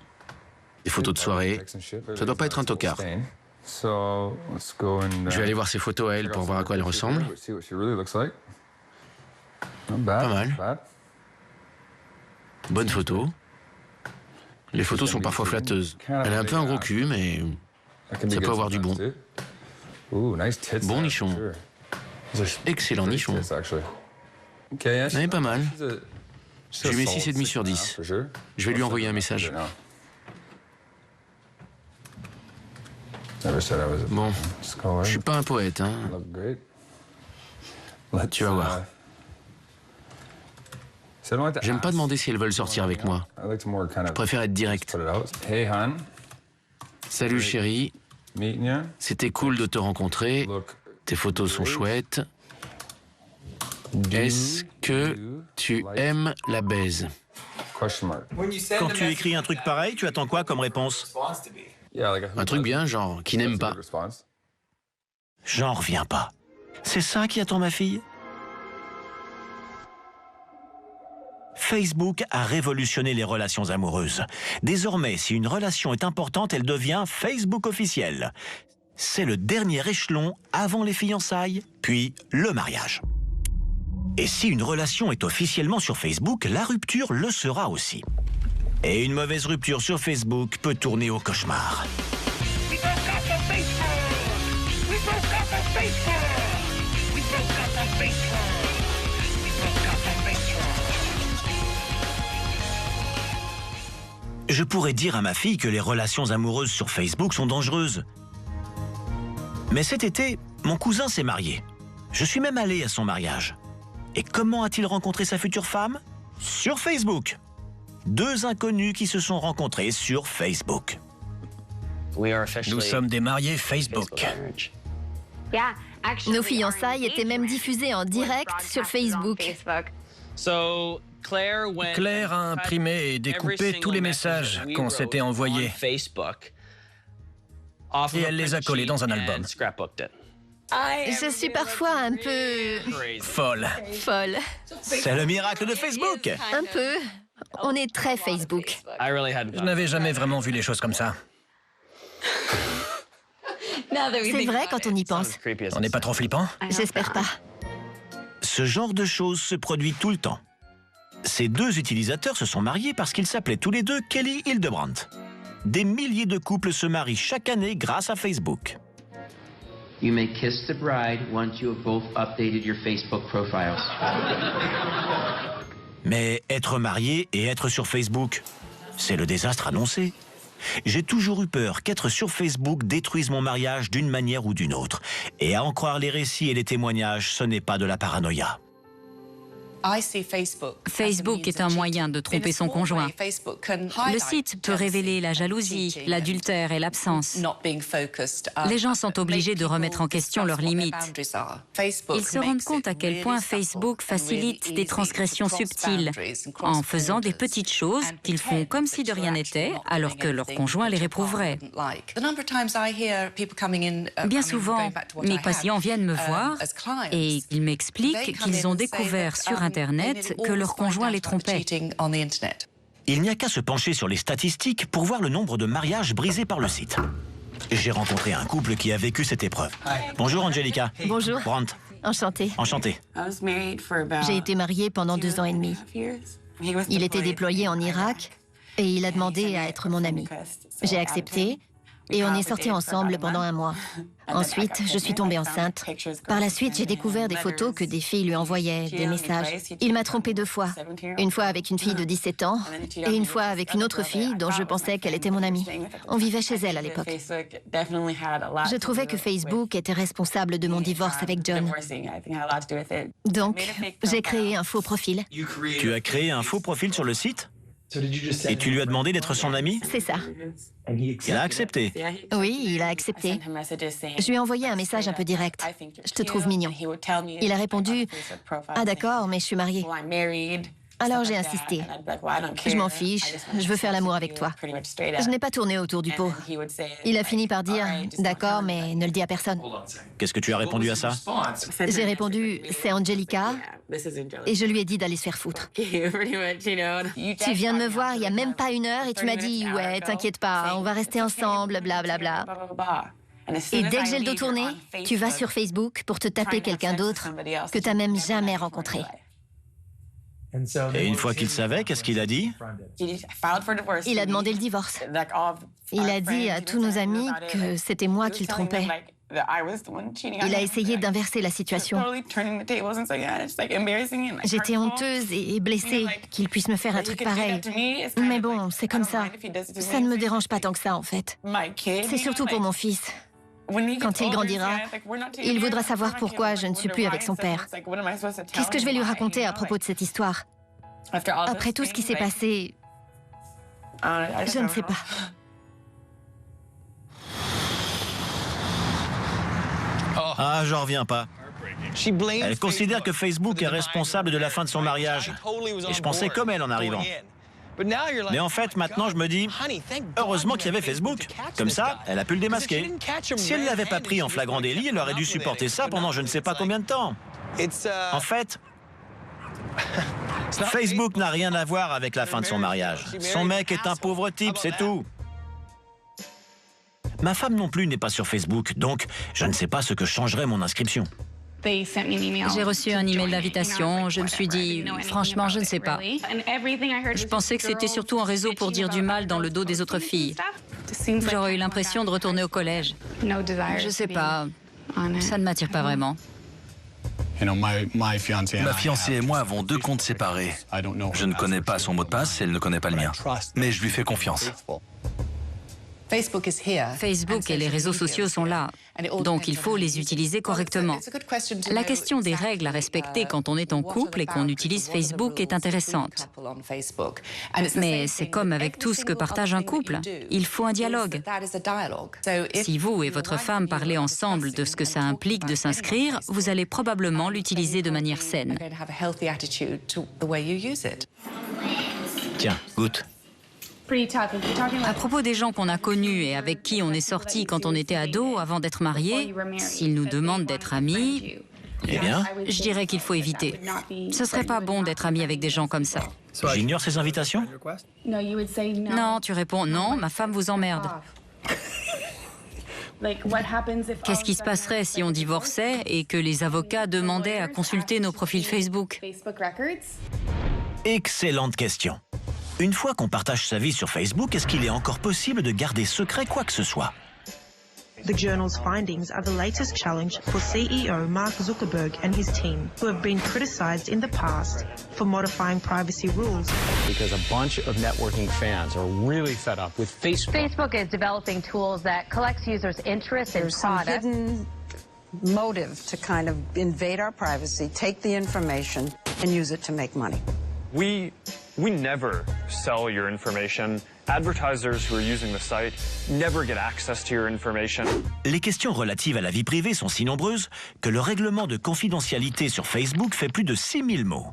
des photos de soirée. Ça doit pas être un tocard. Je vais aller voir ses photos à elle pour voir à quoi elle ressemble. Pas mal. Bonne photo. Les photos sont parfois flatteuses. Elle a un peu un gros cul, mais ça peut avoir du bon. Bon nichon. Excellent nichon. Elle est pas mal. Je lui mets 6,5 sur 10. Je vais lui envoyer un message. Bon, je suis pas un poète, hein. Tu vas voir. J'aime pas demander si elles veulent sortir avec moi. Je préfère être direct. Salut chérie. C'était cool de te rencontrer. Tes photos sont chouettes. Est-ce que tu aimes la baise? Quand tu écris un truc pareil, tu attends quoi comme réponse? Un truc bien, genre, qui n'aime pas. J'en reviens pas. C'est ça qui attend ma fille? Facebook a révolutionné les relations amoureuses. Désormais, si une relation est importante, elle devient Facebook officiel. C'est le dernier échelon avant les fiançailles, puis le mariage. Et si une relation est officiellement sur Facebook, la rupture le sera aussi. Et une mauvaise rupture sur Facebook peut tourner au cauchemar. Je pourrais dire à ma fille que les relations amoureuses sur Facebook sont dangereuses. Mais cet été, mon cousin s'est marié. Je suis même allé à son mariage. Et comment a-t-il rencontré sa future femme? Sur Facebook. 2 inconnus qui se sont rencontrés sur Facebook. Nous sommes des mariés Facebook. Nos fiançailles étaient même diffusées en direct sur Facebook. Claire a imprimé et découpé tous les messages qu'on s'était envoyés. Et elle les a collés dans un album. Je suis parfois un peu... Folle. C'est le miracle de Facebook. Un peu. On est très Facebook. Je n'avais jamais vraiment vu les choses comme ça. C'est vrai quand on y pense. On n'est pas trop flippant? J'espère pas. Ce genre de choses se produit tout le temps. Ces 2 utilisateurs se sont mariés parce qu'ils s'appelaient tous les 2 Kelly Hildebrandt. Des milliers de couples se marient chaque année grâce à Facebook. You may kiss the bride once you have both updated your Facebook profiles. Mais être marié et être sur Facebook, c'est le désastre annoncé. J'ai toujours eu peur qu'être sur Facebook détruise mon mariage d'une manière ou d'une autre. Et à en croire les récits et les témoignages, ce n'est pas de la paranoïa. Facebook est un moyen de tromper son conjoint. Le site peut révéler la jalousie, l'adultère et l'absence. Les gens sont obligés de remettre en question leurs limites. Ils se rendent compte à quel point Facebook facilite des transgressions subtiles en faisant des petites choses qu'ils font comme si de rien n'était, alors que leur conjoint les réprouverait. Bien souvent, mes patients viennent me voir et ils m'expliquent qu'ils ont découvert sur Internet que leur conjoint les trompait. Il n'y a qu'à se pencher sur les statistiques pour voir le nombre de mariages brisés par le site. J'ai rencontré un couple qui a vécu cette épreuve. Bonjour Angelica. Bonjour. Brandt. Enchantée. Enchanté. J'ai été mariée pendant 2 ans et demi. Il était déployé en Irak et il a demandé à être mon ami. J'ai accepté et on est sortis ensemble pendant 1 mois. Ensuite, je suis tombée enceinte. Par la suite, j'ai découvert des photos que des filles lui envoyaient, des messages. Il m'a trompée 2 fois. Une fois avec une fille de 17 ans et une fois avec une autre fille dont je pensais qu'elle était mon amie. On vivait chez elle à l'époque. Je trouvais que Facebook était responsable de mon divorce avec John. Donc, j'ai créé un faux profil. Tu as créé un faux profil sur le site? Et tu lui as demandé d'être son ami? C'est ça. Il a accepté? Oui, il a accepté. Je lui ai envoyé un message un peu direct. Je te trouve mignon. Il a répondu, ah d'accord, mais je suis mariée. Alors j'ai insisté. Je m'en fiche, je veux faire l'amour avec toi. Je n'ai pas tourné autour du pot. Il a fini par dire, d'accord, mais ne le dis à personne. Qu'est-ce que tu as répondu à ça? J'ai répondu, c'est Angelica, et je lui ai dit d'aller se faire foutre. Tu viens de me voir il n'y a même pas 1 heure et tu m'as dit, ouais, t'inquiète pas, on va rester ensemble, blablabla. Et dès que j'ai le dos tourné, tu vas sur Facebook pour te taper quelqu'un d'autre que tu n'as même jamais rencontré. Et une fois qu'il savait, qu'est-ce qu'il a dit? Il a demandé le divorce. Il a dit à tous nos amis que c'était moi qui le trompais. Il a essayé d'inverser la situation. J'étais honteuse et blessée qu'il puisse me faire un truc pareil. Mais bon, c'est comme ça. Ça ne me dérange pas tant que ça, en fait. C'est surtout pour mon fils. Quand il grandira, il voudra savoir pourquoi je ne suis plus avec son père. Qu'est-ce que je vais lui raconter à propos de cette histoire? Après tout ce qui s'est passé, je ne sais pas. Ah, j'en reviens pas. Elle considère que Facebook est responsable de la fin de son mariage. Et je pensais comme elle en arrivant. Mais en fait, maintenant, je me dis, heureusement qu'il y avait Facebook. Comme ça, elle a pu le démasquer. Si elle ne l'avait pas pris en flagrant délit, elle aurait dû supporter ça pendant je ne sais pas combien de temps. En fait, Facebook n'a rien à voir avec la fin de son mariage. Son mec est un pauvre type, c'est tout. Ma femme non plus n'est pas sur Facebook, donc je ne sais pas ce que changerait mon inscription. J'ai reçu un email d'invitation. Je me suis dit, franchement, je ne sais pas. Je pensais que c'était surtout un réseau pour dire du mal dans le dos des autres filles. J'aurais eu l'impression de retourner au collège. Je sais pas. Ça ne m'attire pas vraiment. Ma fiancée et moi avons 2 comptes séparés. Je ne connais pas son mot de passe et elle ne connaît pas le mien. Mais je lui fais confiance. Facebook et les réseaux sociaux sont là, donc il faut les utiliser correctement. La question des règles à respecter quand on est en couple et qu'on utilise Facebook est intéressante. Mais c'est comme avec tout ce que partage un couple, il faut un dialogue. Si vous et votre femme parlez ensemble de ce que ça implique de s'inscrire, vous allez probablement l'utiliser de manière saine. Tiens, goûte. À propos des gens qu'on a connus et avec qui on est sortis quand on était ado avant d'être mariés, s'ils nous demandent d'être amis, eh bien, je dirais qu'il faut éviter. Ce serait pas bon d'être ami avec des gens comme ça. J'ignore ces invitations? Non, tu réponds non, ma femme vous emmerde. Qu'est-ce qui se passerait si on divorçait et que les avocats demandaient à consulter nos profils Facebook? Excellente question. Une fois qu'on partage sa vie sur Facebook, est-ce qu'il est encore possible de garder secret quoi que ce soit? The journal's findings are the latest challenge for CEO Mark Zuckerberg and his team, who have been criticized in the past for modifying privacy rules. Because a bunch of networking fans are really fed up with Facebook. Facebook is developing tools that collects users' interests in products. Hidden motive to kind of invade our privacy, take the information, and use it to make money. We never sell your information. Advertisers who are using the site never get access to your information. Les questions relatives à la vie privée sont si nombreuses que le règlement de confidentialité sur Facebook fait plus de 6000 mots.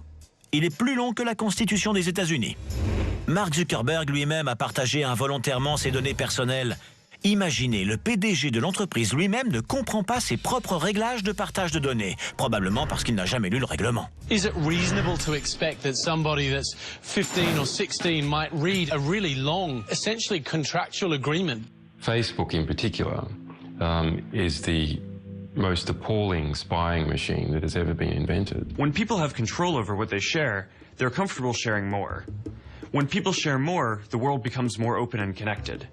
Il est plus long que la Constitution des États-Unis. Mark Zuckerberg lui-même a partagé involontairement ses données personnelles. Imaginez, le PDG de l'entreprise lui-même ne comprend pas ses propres réglages de partage de données, probablement parce qu'il n'a jamais lu le règlement. Is it reasonable to expect that somebody that's 15 or 16 might read a really long, essentially contractual agreement? Facebook in particular is the most appalling spying machine that has ever been invented. When people have control over what they share, they're comfortable sharing more. When people share more, the world becomes more open and connected.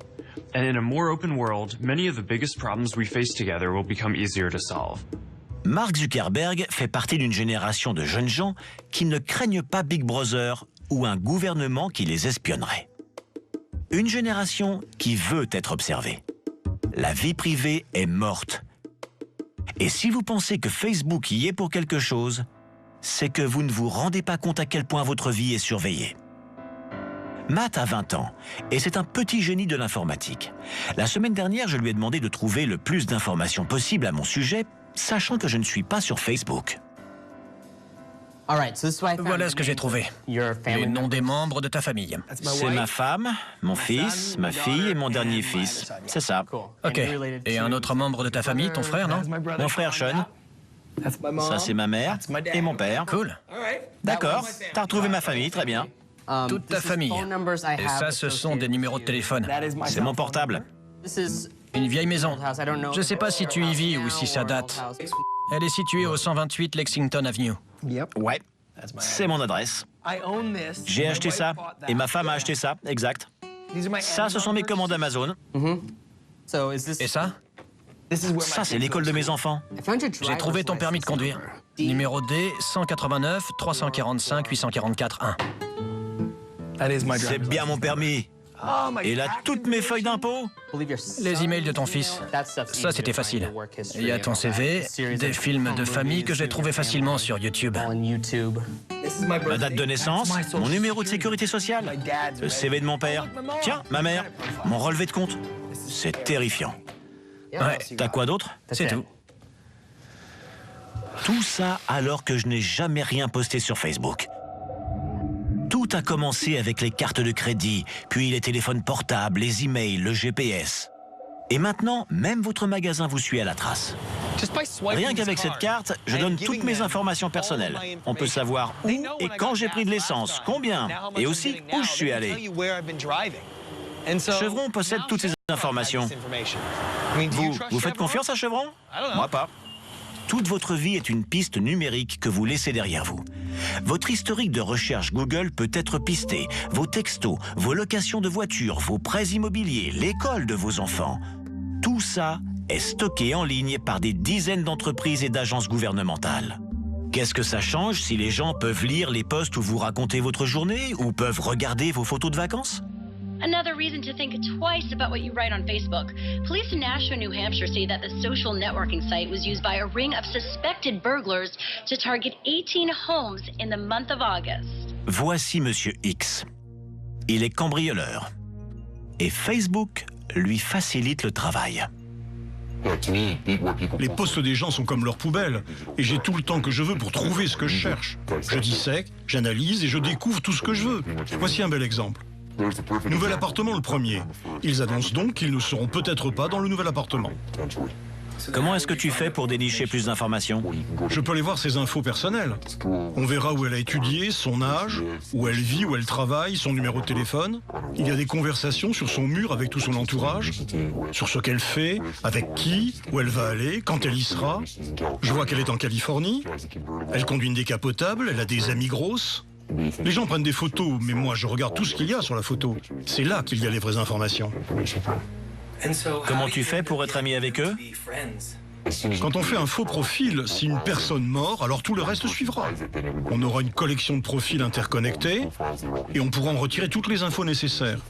And in a more open world, many of the biggest problems we face together will become easier to solve. Mark Zuckerberg fait partie d'une génération de jeunes gens qui ne craignent pas Big Brother ou un gouvernement qui les espionnerait. Une génération qui veut être observée. La vie privée est morte. Et si vous pensez que Facebook y est pour quelque chose, c'est que vous ne vous rendez pas compte à quel point votre vie est surveillée. Matt a 20 ans et c'est un petit génie de l'informatique. La semaine dernière, je lui ai demandé de trouver le plus d'informations possible à mon sujet, sachant que je ne suis pas sur Facebook. Voilà ce que j'ai trouvé. Les noms des membres de ta famille. C'est ma femme, mon fils, ma fille et mon dernier fils. C'est ça. Ok. Et un autre membre de ta famille, ton frère, non? Mon frère Sean. Ça, c'est ma mère et mon père. Cool. D'accord. T'as retrouvé ma famille, très bien. Toute ta famille. Et ça, ce sont des numéros de téléphone. C'est mon portable. Une vieille maison. Je ne sais pas si tu y vis ou si ça date. Elle est située au 128 Lexington Avenue. Ouais, c'est mon adresse. J'ai acheté ça et ma femme a acheté ça, exact. Ça, ce sont mes commandes Amazon. Et ça? Ça, c'est l'école de mes enfants. J'ai trouvé ton permis de conduire. Numéro D, 189 345 844 1. C'est bien mon permis. Et là, toutes mes feuilles d'impôts? Les emails de ton fils. Ça, c'était facile. Il y a ton CV, des films de famille que j'ai trouvés facilement sur YouTube. Ma date de naissance, mon numéro de sécurité sociale, le CV de mon père. Tiens, ma mère, mon relevé de compte. C'est terrifiant. Ouais, t'as quoi d'autre? C'est tout. Tout ça alors que je n'ai jamais rien posté sur Facebook. Tout a commencé avec les cartes de crédit, puis les téléphones portables, les emails, le GPS. Et maintenant, même votre magasin vous suit à la trace. Rien qu'avec cette carte, je donne toutes mes informations personnelles. On peut savoir où et quand j'ai pris de l'essence, combien, et aussi où je suis allé. Chevron possède toutes ces informations. Vous faites confiance à Chevron? Moi pas. Toute votre vie est une piste numérique que vous laissez derrière vous. Votre historique de recherche Google peut être pisté, vos textos, vos locations de voitures, vos prêts immobiliers, l'école de vos enfants. Tout ça est stocké en ligne par des dizaines d'entreprises et d'agences gouvernementales. Qu'est-ce que ça change si les gens peuvent lire les posts où vous racontez votre journée ou peuvent regarder vos photos de vacances? Another reason to think twice about what you write on Facebook. Police in Nashua, New Hampshire say that the social networking site was used by a ring of suspected burglars to target 18 homes in the month of August. Voici Monsieur X. Il est cambrioleur. Et Facebook lui facilite le travail. Les postes des gens sont comme leurs poubelles. Et j'ai tout le temps que je veux pour trouver ce que je cherche. Je dissèque, j'analyse et je découvre tout ce que je veux. Voici un bel exemple. Nouvel appartement le premier. Ils annoncent donc qu'ils ne seront peut-être pas dans le nouvel appartement. Comment est-ce que tu fais pour dénicher plus d'informations? Je peux aller voir ses infos personnelles. On verra où elle a étudié, son âge, où elle vit, où elle travaille, son numéro de téléphone. Il y a des conversations sur son mur avec tout son entourage, sur ce qu'elle fait, avec qui, où elle va aller, quand elle y sera. Je vois qu'elle est en Californie. Elle conduit une décapotable, elle a des amies grosses. Les gens prennent des photos, mais moi je regarde tout ce qu'il y a sur la photo. C'est là qu'il y a les vraies informations. Comment tu fais pour être ami avec eux? Quand on fait un faux profil, si une personne meurt, alors tout le reste suivra. On aura une collection de profils interconnectés et on pourra en retirer toutes les infos nécessaires.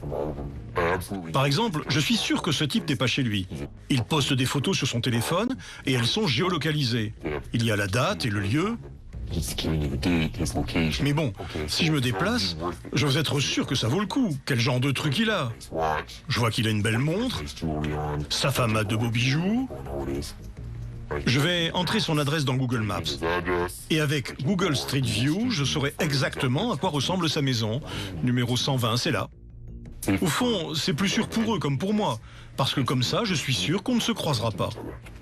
Par exemple, je suis sûr que ce type n'est pas chez lui. Il poste des photos sur son téléphone et elles sont géolocalisées. Il y a la date et le lieu. Mais bon, si je me déplace, je veux être sûr que ça vaut le coup. Quel genre de truc il a? Je vois qu'il a une belle montre, sa femme a de beaux bijoux. Je vais entrer son adresse dans Google Maps. Et avec Google Street View, je saurai exactement à quoi ressemble sa maison. Numéro 120, c'est là. Au fond, c'est plus sûr pour eux comme pour moi. Parce que comme ça, je suis sûr qu'on ne se croisera pas.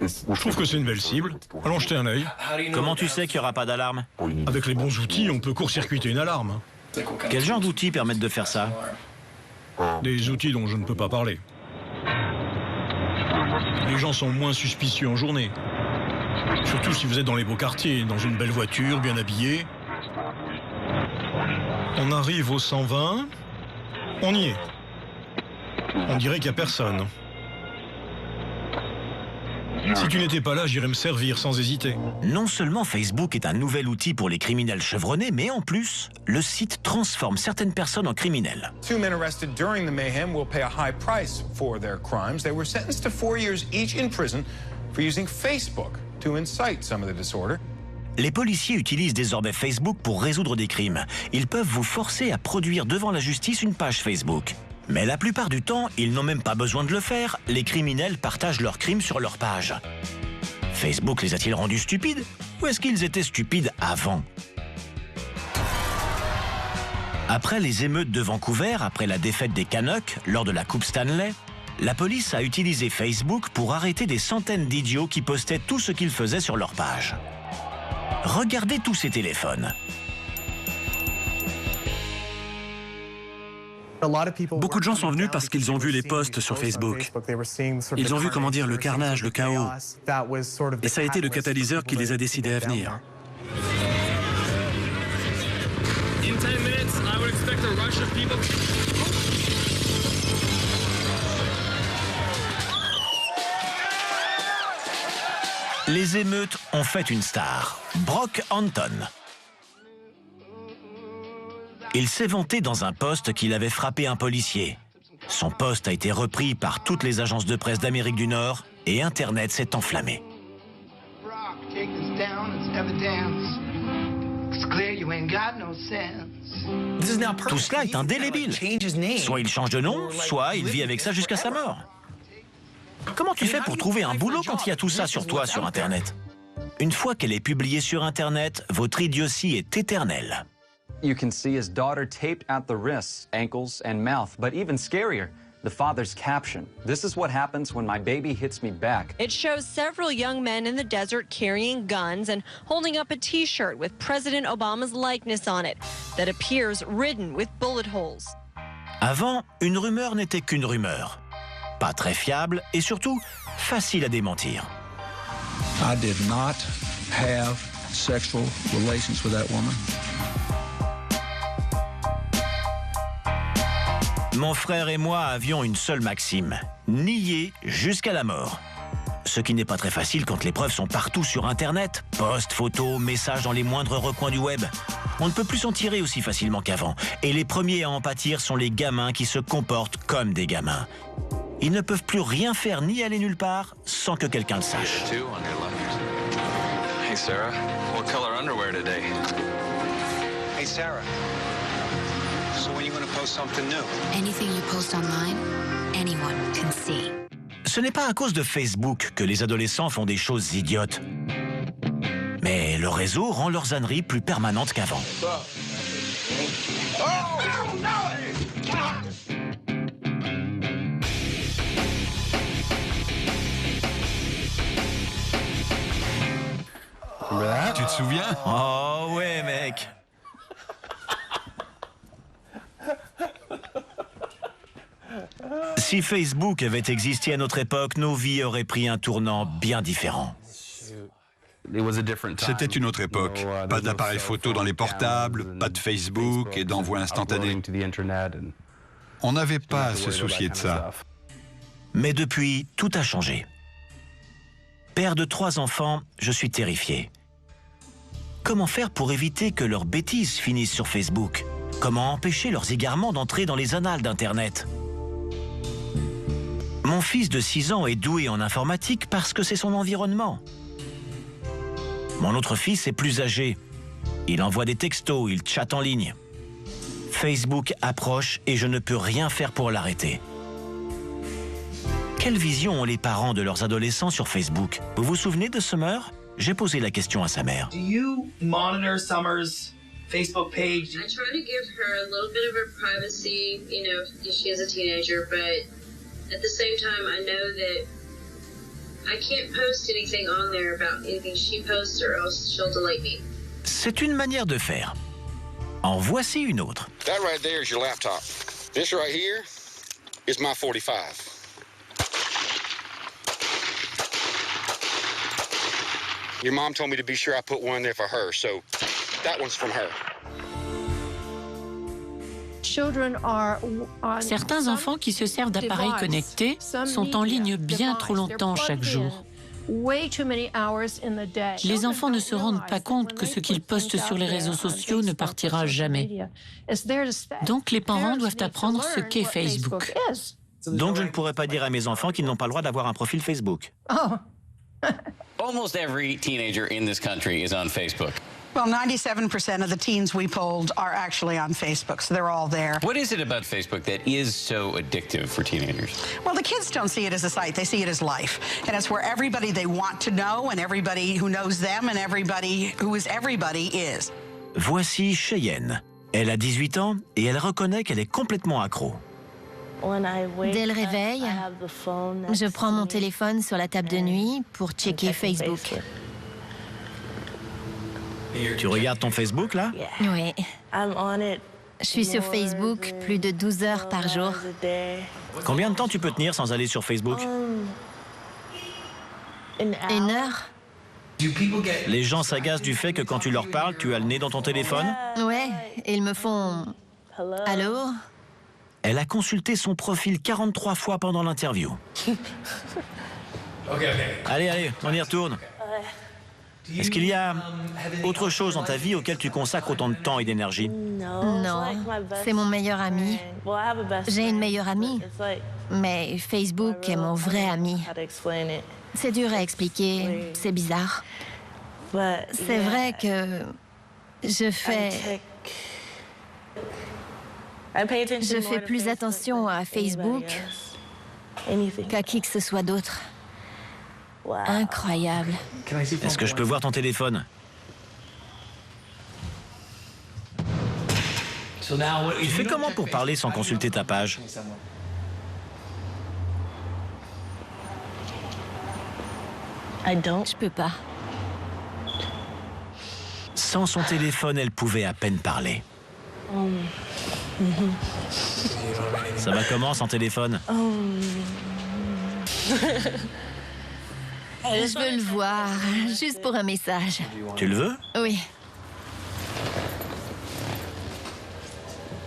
Je trouve que c'est une belle cible. Allons jeter un œil. Comment tu sais qu'il n'y aura pas d'alarme? Avec les bons outils, on peut court-circuiter une alarme. Quel genre d'outils permettent de faire ça? Des outils dont je ne peux pas parler. Les gens sont moins suspicieux en journée. Surtout si vous êtes dans les beaux quartiers, dans une belle voiture, bien habillée. On arrive au 120. On y est. On dirait qu'il n'y a personne. Si tu n'étais pas là, j'irais me servir sans hésiter. Non seulement Facebook est un nouvel outil pour les criminels chevronnés, mais en plus, le site transforme certaines personnes en criminels. 2 men arrested during the mayhem will pay a high price for their crimes. They were sentenced to 4 years each in prison for using Facebook to incite some of the disorder. Les policiers utilisent désormais Facebook pour résoudre des crimes. Ils peuvent vous forcer à produire devant la justice une page Facebook. Mais la plupart du temps, ils n'ont même pas besoin de le faire. Les criminels partagent leurs crimes sur leur page. Facebook les a-t-il rendus stupides? Ou est-ce qu'ils étaient stupides avant? Après les émeutes de Vancouver, après la défaite des Canucks lors de la Coupe Stanley, la police a utilisé Facebook pour arrêter des centaines d'idiots qui postaient tout ce qu'ils faisaient sur leur page. Regardez tous ces téléphones. Beaucoup de gens sont venus parce qu'ils ont vu les posts sur Facebook. Ils ont vu, comment dire, le carnage, le chaos. Et ça a été le catalyseur qui les a décidés à venir. Les émeutes ont fait une star, Brock Anton. Il s'est vanté dans un post qu'il avait frappé un policier. Son poste a été repris par toutes les agences de presse d'Amérique du Nord et Internet s'est enflammé. Tout cela est indélébile. Soit il change de nom, soit il vit avec ça jusqu'à sa mort. Comment tu fais pour trouver un boulot quand il y a tout ça sur toi sur Internet? Une fois qu'elle est publiée sur Internet, votre idiotie est éternelle. You can see his daughter taped at the wrists, ankles, and mouth. But even scarier, the father's caption. This is what happens when my baby hits me back. It shows several young men in the desert carrying guns and holding up a T-shirt with President Obama's likeness on it that appears ridden with bullet holes. Avant, une rumeur n'était qu'une rumeur. Pas très fiable et surtout facile à démentir. I did not have sexual relations with that woman. Mon frère et moi avions une seule maxime, nier jusqu'à la mort. Ce qui n'est pas très facile quand les preuves sont partout sur Internet. Posts, photos, messages dans les moindres recoins du web. On ne peut plus s'en tirer aussi facilement qu'avant. Et les premiers à en pâtir sont les gamins qui se comportent comme des gamins. Ils ne peuvent plus rien faire ni aller nulle part sans que quelqu'un le sache. Hey Sarah, what color underwear today? Hey Sarah. So when you want to post something new? Anything you post online, anyone can see. Ce n'est pas à cause de Facebook que les adolescents font des choses idiotes. Mais le réseau rend leurs âneries plus permanentes qu'avant. Tu te souviens? Oh ouais, mec. Si Facebook avait existé à notre époque, nos vies auraient pris un tournant bien différent. C'était une autre époque. Pas d'appareil photo dans les portables, pas de Facebook et d'envoi instantané. On n'avait pas à se soucier de ça. Mais depuis, tout a changé. Père de 3 enfants, je suis terrifié. Comment faire pour éviter que leurs bêtises finissent sur Facebook? Comment empêcher leurs égarements d'entrer dans les annales d'Internet? Mon fils de 6 ans est doué en informatique parce que c'est son environnement. Mon autre fils est plus âgé. Il envoie des textos, il chatte en ligne. Facebook approche et je ne peux rien faire pour l'arrêter. Quelle vision ont les parents de leurs adolescents sur Facebook? Vous vous souvenez de Summer? J'ai posé la question à sa mère. Do you monitor Summer's Facebook page? I try to give her a little bit of her privacy, you know, if she is a teenager, but at the same time, I know that I can't post anything on there about anything she posts or else she'll delete me. C'est une manière de faire. En voici une autre. That right there is your laptop. This right here is my 45. Your mom told me to be sure I put one in there for her, so that one's from her. Certains enfants qui se servent d'appareils connectés sont en ligne bien trop longtemps chaque jour. Les enfants ne se rendent pas compte que ce qu'ils postent sur les réseaux sociaux ne partira jamais. Donc les parents doivent apprendre ce qu'est Facebook. Donc je ne pourrais pas dire à mes enfants qu'ils n'ont pas le droit d'avoir un profil Facebook. Almost every teenager in this country is on Facebook. Well, 97% of the teens we polled are actually on Facebook, so they're all there. What is it about Facebook that is so addictive for teenagers? Well, the kids don't see it as a site, they see it as life. And it's where everybody they want to know and everybody who knows them and everybody who is everybody is. Voici Cheyenne. Elle a 18 ans et elle reconnaît qu'elle est complètement accro. Dès le réveil, je prends mon téléphone sur la table de nuit pour checker Facebook. Tu regardes ton Facebook, là? Oui. Je suis sur Facebook plus de 12 heures par jour. Combien de temps tu peux tenir sans aller sur Facebook? 1 heure. Les gens s'agacent du fait que quand tu leur parles, tu as le nez dans ton téléphone? Ouais, ils me font... Allô? Elle a consulté son profil 43 fois pendant l'interview. Allez, on y retourne. Est-ce qu'il y a autre chose dans ta vie auquel tu consacres autant de temps et d'énergie? Non, c'est mon meilleur ami. J'ai une meilleure amie, mais Facebook est mon vrai ami. C'est dur à expliquer, c'est bizarre. C'est vrai que je fais plus attention à Facebook qu'à qui que ce soit d'autre. Incroyable. Est-ce que je peux voir ton téléphone? Tu fais comment pour parler sans consulter ta page? Je peux pas. Sans son téléphone, elle pouvait à peine parler. Ça va comment sans téléphone? Je veux le voir, juste pour un message. Tu le veux? Oui.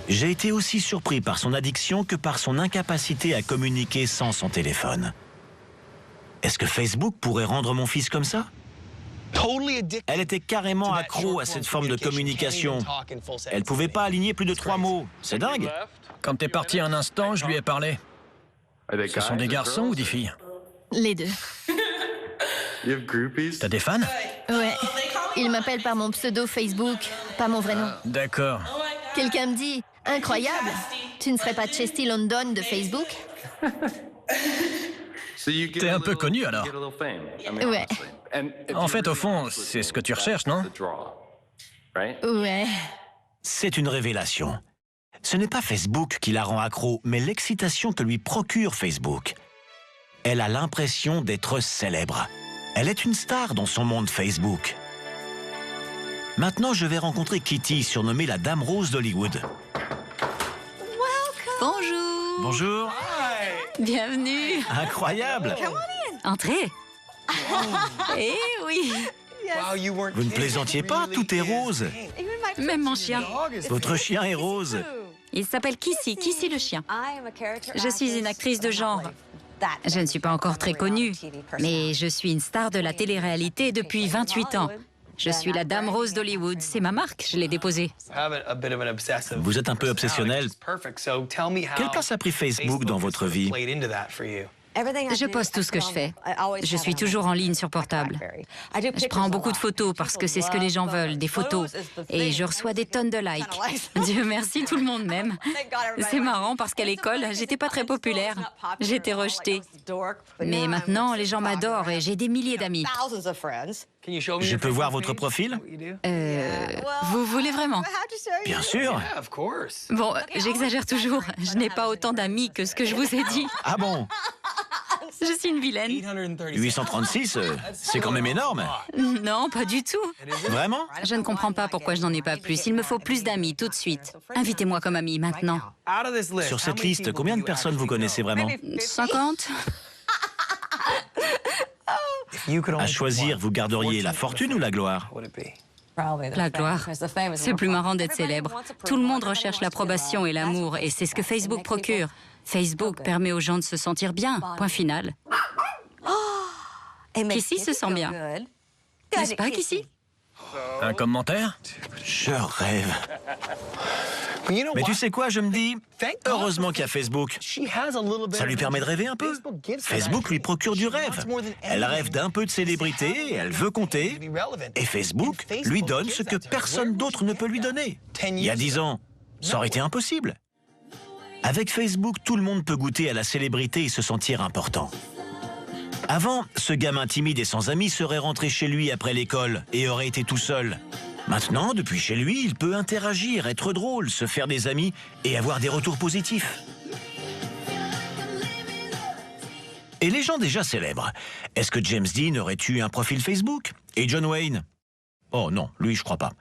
J'ai été aussi surpris par son addiction que par son incapacité à communiquer sans son téléphone. Est-ce que Facebook pourrait rendre mon fils comme ça? Elle était carrément accro à cette forme de communication. Elle pouvait pas aligner plus de 3 mots. C'est dingue. Quand t'es parti un instant, je lui ai parlé. Ce sont des garçons ou des filles? Les deux. T'as des fans? Ouais. Ils m'appellent par mon pseudo Facebook, pas mon vrai nom. D'accord. Quelqu'un me dit, incroyable, tu ne serais pas Chesty London de Facebook? T'es un peu connu alors? Ouais. En fait, au fond, c'est ce que tu recherches, non? Ouais. C'est une révélation. Ce n'est pas Facebook qui la rend accro, mais l'excitation que lui procure Facebook. Elle a l'impression d'être célèbre. Elle est une star dans son monde Facebook. Maintenant, je vais rencontrer Kitty, surnommée la Dame Rose d'Hollywood. Bonjour. Bonjour. Bienvenue. Incroyable. Entrez. Eh oui. Vous ne plaisantiez pas, tout est rose. Même mon chien. Votre chien est rose. Il s'appelle Kissy, Kissy le chien. Je suis une actrice de genre. Je ne suis pas encore très connue, mais je suis une star de la télé-réalité depuis 28 ans. Je suis la Dame Rose d'Hollywood. C'est ma marque, je l'ai déposée. Vous êtes un peu obsessionnel. Quelle place a pris Facebook dans votre vie? Je poste tout ce que je fais. Je suis toujours en ligne sur portable. Je prends beaucoup de photos parce que c'est ce que les gens veulent, des photos. Et je reçois des tonnes de likes. Dieu merci, tout le monde m'aime. C'est marrant parce qu'à l'école, j'étais pas très populaire. J'étais rejetée. Mais maintenant, les gens m'adorent et j'ai des milliers d'amis. Je peux voir votre profil? Vous voulez vraiment? Bien sûr. Bon, j'exagère toujours. Je n'ai pas autant d'amis que ce que je vous ai dit. Ah bon? Je suis une vilaine. 836, c'est quand même énorme. Non, pas du tout. Vraiment? Je ne comprends pas pourquoi je n'en ai pas plus. Il me faut plus d'amis, tout de suite. Invitez-moi comme ami, maintenant. Sur cette liste, combien de personnes vous connaissez vraiment? 50. À choisir, vous garderiez la fortune ou la gloire? La gloire. C'est plus marrant d'être célèbre. Tout le monde recherche l'approbation et l'amour, et c'est ce que Facebook procure. Facebook permet aux gens de se sentir bien. Point final. Kissy se sent bien. N'est-ce pas, Kissy? Un commentaire? Je rêve. Mais tu sais quoi, je me dis, heureusement qu'il y a Facebook. Ça lui permet de rêver un peu. Facebook lui procure du rêve. Elle rêve d'un peu de célébrité, elle veut compter. Et Facebook lui donne ce que personne d'autre ne peut lui donner. Il y a 10 ans, ça aurait été impossible. Avec Facebook, tout le monde peut goûter à la célébrité et se sentir important. Avant, ce gamin timide et sans amis serait rentré chez lui après l'école et aurait été tout seul. Maintenant, depuis chez lui, il peut interagir, être drôle, se faire des amis et avoir des retours positifs. Et les gens déjà célèbres. Est-ce que James Dean aurait eu un profil Facebook? Et John Wayne? Oh non, lui, je crois pas.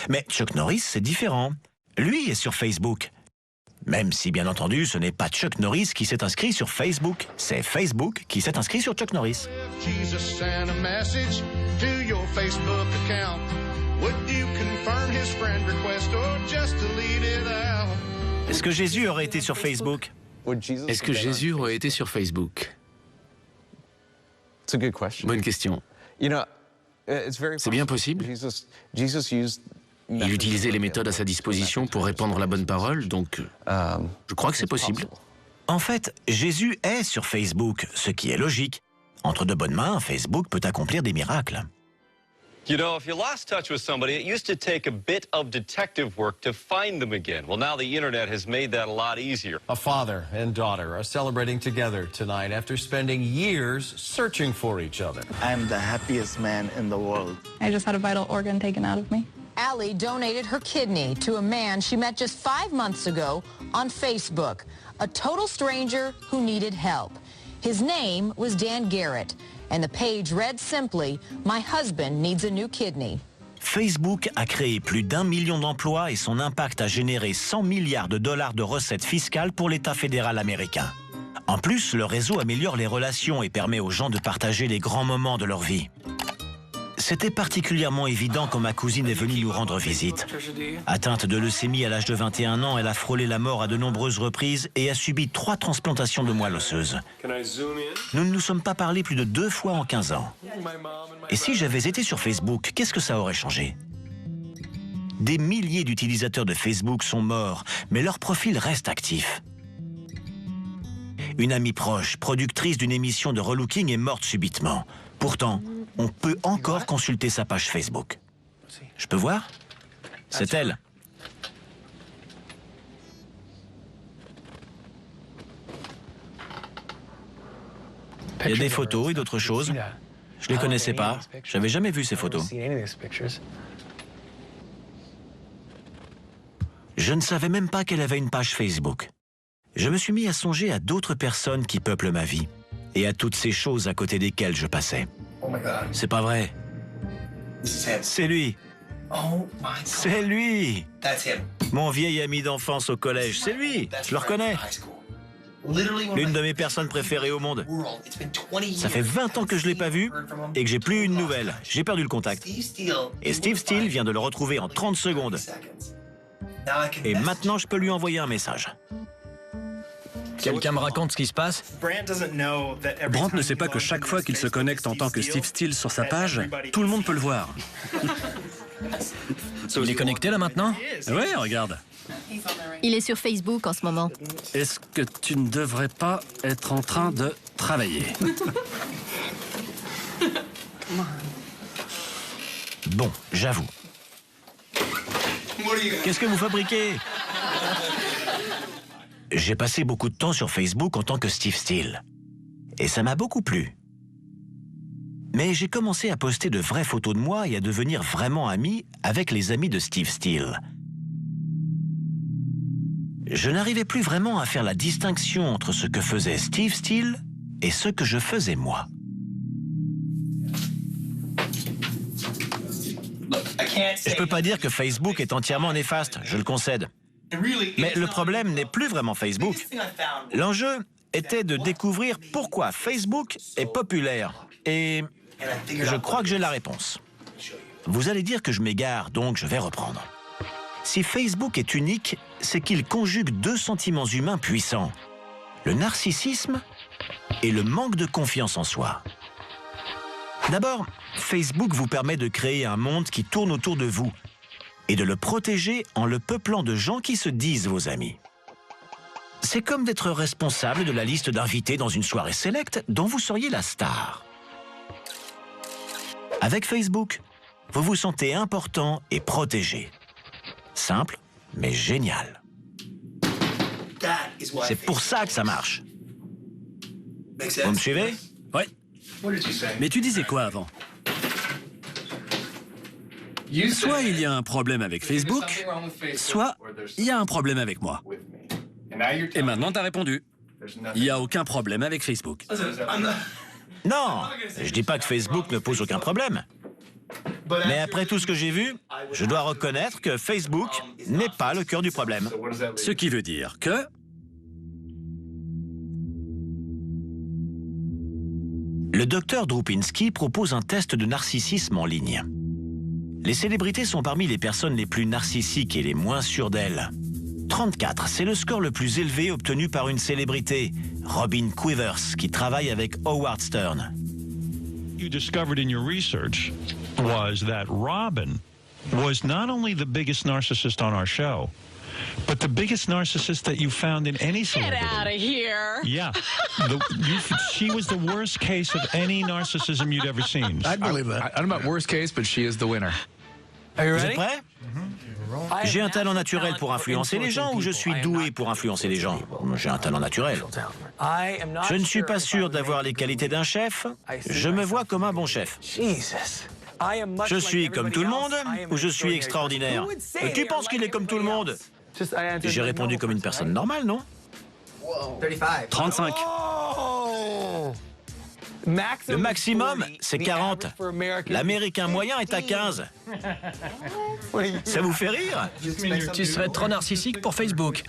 Mais Chuck Norris, c'est différent. Lui est sur Facebook. Même si, bien entendu, ce n'est pas Chuck Norris qui s'est inscrit sur Facebook. C'est Facebook qui s'est inscrit sur Chuck Norris. Est-ce que Jésus aurait été sur Facebook? Est-ce que Jésus aurait été sur Facebook? Bonne question. C'est bien possible. Il utilisait les méthodes à sa disposition pour répandre la bonne parole, donc je crois que c'est possible. En fait, Jésus est sur Facebook, ce qui est logique. Entre de bonnes mains, Facebook peut accomplir des miracles. You know, if you lost touch with somebody, it used to take a bit of detective work to find them again. Well, now the internet has made that a lot easier. A father and daughter are celebrating together tonight after spending years searching for each other. I'm the happiest man in the world. I just had a vital organ taken out of me. Allie donated her kidney to a man she met just 5 months ago on Facebook, a total stranger who needed help. His name was Dan Garrett, and the page read simply, "My husband needs a new kidney." Facebook a créé plus d'1 million d'emplois et son impact a généré 100 milliards de dollars de recettes fiscales pour l'État fédéral américain. En plus, le réseau améliore les relations et permet aux gens de partager les grands moments de leur vie. C'était particulièrement évident quand ma cousine est venue nous rendre visite. Atteinte de leucémie à l'âge de 21 ans, elle a frôlé la mort à de nombreuses reprises et a subi 3 transplantations de moelle osseuse. Nous ne nous sommes pas parlé plus de 2 fois en 15 ans. Et si j'avais été sur Facebook, qu'est-ce que ça aurait changé? Des milliers d'utilisateurs de Facebook sont morts, mais leur profil reste actif. Une amie proche, productrice d'une émission de relooking, est morte subitement. Pourtant, on peut encore consulter sa page Facebook. Je peux voir? C'est elle. Il y a des photos et d'autres choses. Je ne les connaissais pas. J'avais jamais vu ces photos. Je ne savais même pas qu'elle avait une page Facebook. Je me suis mis à songer à d'autres personnes qui peuplent ma vie et à toutes ces choses à côté desquelles je passais. C'est pas vrai. C'est lui. C'est lui. Mon vieil ami d'enfance au collège. C'est lui. Je le reconnais. L'une de mes personnes préférées au monde. Ça fait 20 ans que je ne l'ai pas vu et que j'ai plus une nouvelle. J'ai perdu le contact. Et Steve Steele vient de le retrouver en 30 secondes. Et maintenant, je peux lui envoyer un message. Quelqu'un me raconte ce qui se passe? Brant ne sait pas que chaque fois qu'il se connecte en tant que Steve Steele sur sa page, tout le monde peut le voir. Il est connecté là maintenant? Oui, regarde. Il est sur Facebook en ce moment. Est-ce que tu ne devrais pas être en train de travailler? Bon, j'avoue. Qu'est-ce que vous fabriquez? J'ai passé beaucoup de temps sur Facebook en tant que Steve Steele. Et ça m'a beaucoup plu. Mais j'ai commencé à poster de vraies photos de moi et à devenir vraiment ami avec les amis de Steve Steele. Je n'arrivais plus vraiment à faire la distinction entre ce que faisait Steve Steele et ce que je faisais moi. Je ne peux pas dire que Facebook est entièrement néfaste, je le concède. Mais le problème n'est plus vraiment Facebook. L'enjeu était de découvrir pourquoi Facebook est populaire. Et je crois que j'ai la réponse. Vous allez dire que je m'égare, donc je vais reprendre. Si Facebook est unique, c'est qu'il conjugue 2 sentiments humains puissants. Le narcissisme et le manque de confiance en soi. D'abord, Facebook vous permet de créer un monde qui tourne autour de vous et de le protéger en le peuplant de gens qui se disent vos amis. C'est comme d'être responsable de la liste d'invités dans une soirée select dont vous seriez la star. Avec Facebook, vous vous sentez important et protégé. Simple, mais génial. C'est pour ça que ça marche. Vous me suivez? Oui. Mais tu disais quoi avant? Soit il y a un problème avec Facebook, soit il y a un problème avec moi. Et maintenant, t'as répondu. Il n'y a aucun problème avec Facebook. Non, je dis pas que Facebook ne pose aucun problème. Mais après tout ce que j'ai vu, je dois reconnaître que Facebook n'est pas le cœur du problème. Ce qui veut dire que... Le docteur Drupinski propose un test de narcissisme en ligne. Les célébrités sont parmi les personnes les plus narcissiques et les moins sûres d'elles. 34, c'est le score le plus élevé obtenu par une célébrité, Robin Quivers, qui travaille avec Howard Stern. was that Robin was not only the biggest narcissist on our show, but the biggest narcissist that you found in any celebrity. Get out of here. Yeah. She was the worst case of any narcissism you'd ever seen. I believe that. I don't know about worst case, but she is the winner. Vous êtes prêts? J'ai un talent naturel pour influencer les gens ou je suis doué pour influencer les gens? J'ai un talent naturel. Je ne suis pas sûr d'avoir les qualités d'un chef. Je me vois comme un bon chef. Je suis comme tout le monde ou je suis extraordinaire? Et qui pense qu'il est comme tout le monde? J'ai répondu comme une personne normale, non? 35. Le maximum, c'est 40. L'Américain moyen est à 15. Ça vous fait rire? Tu serais trop narcissique pour Facebook.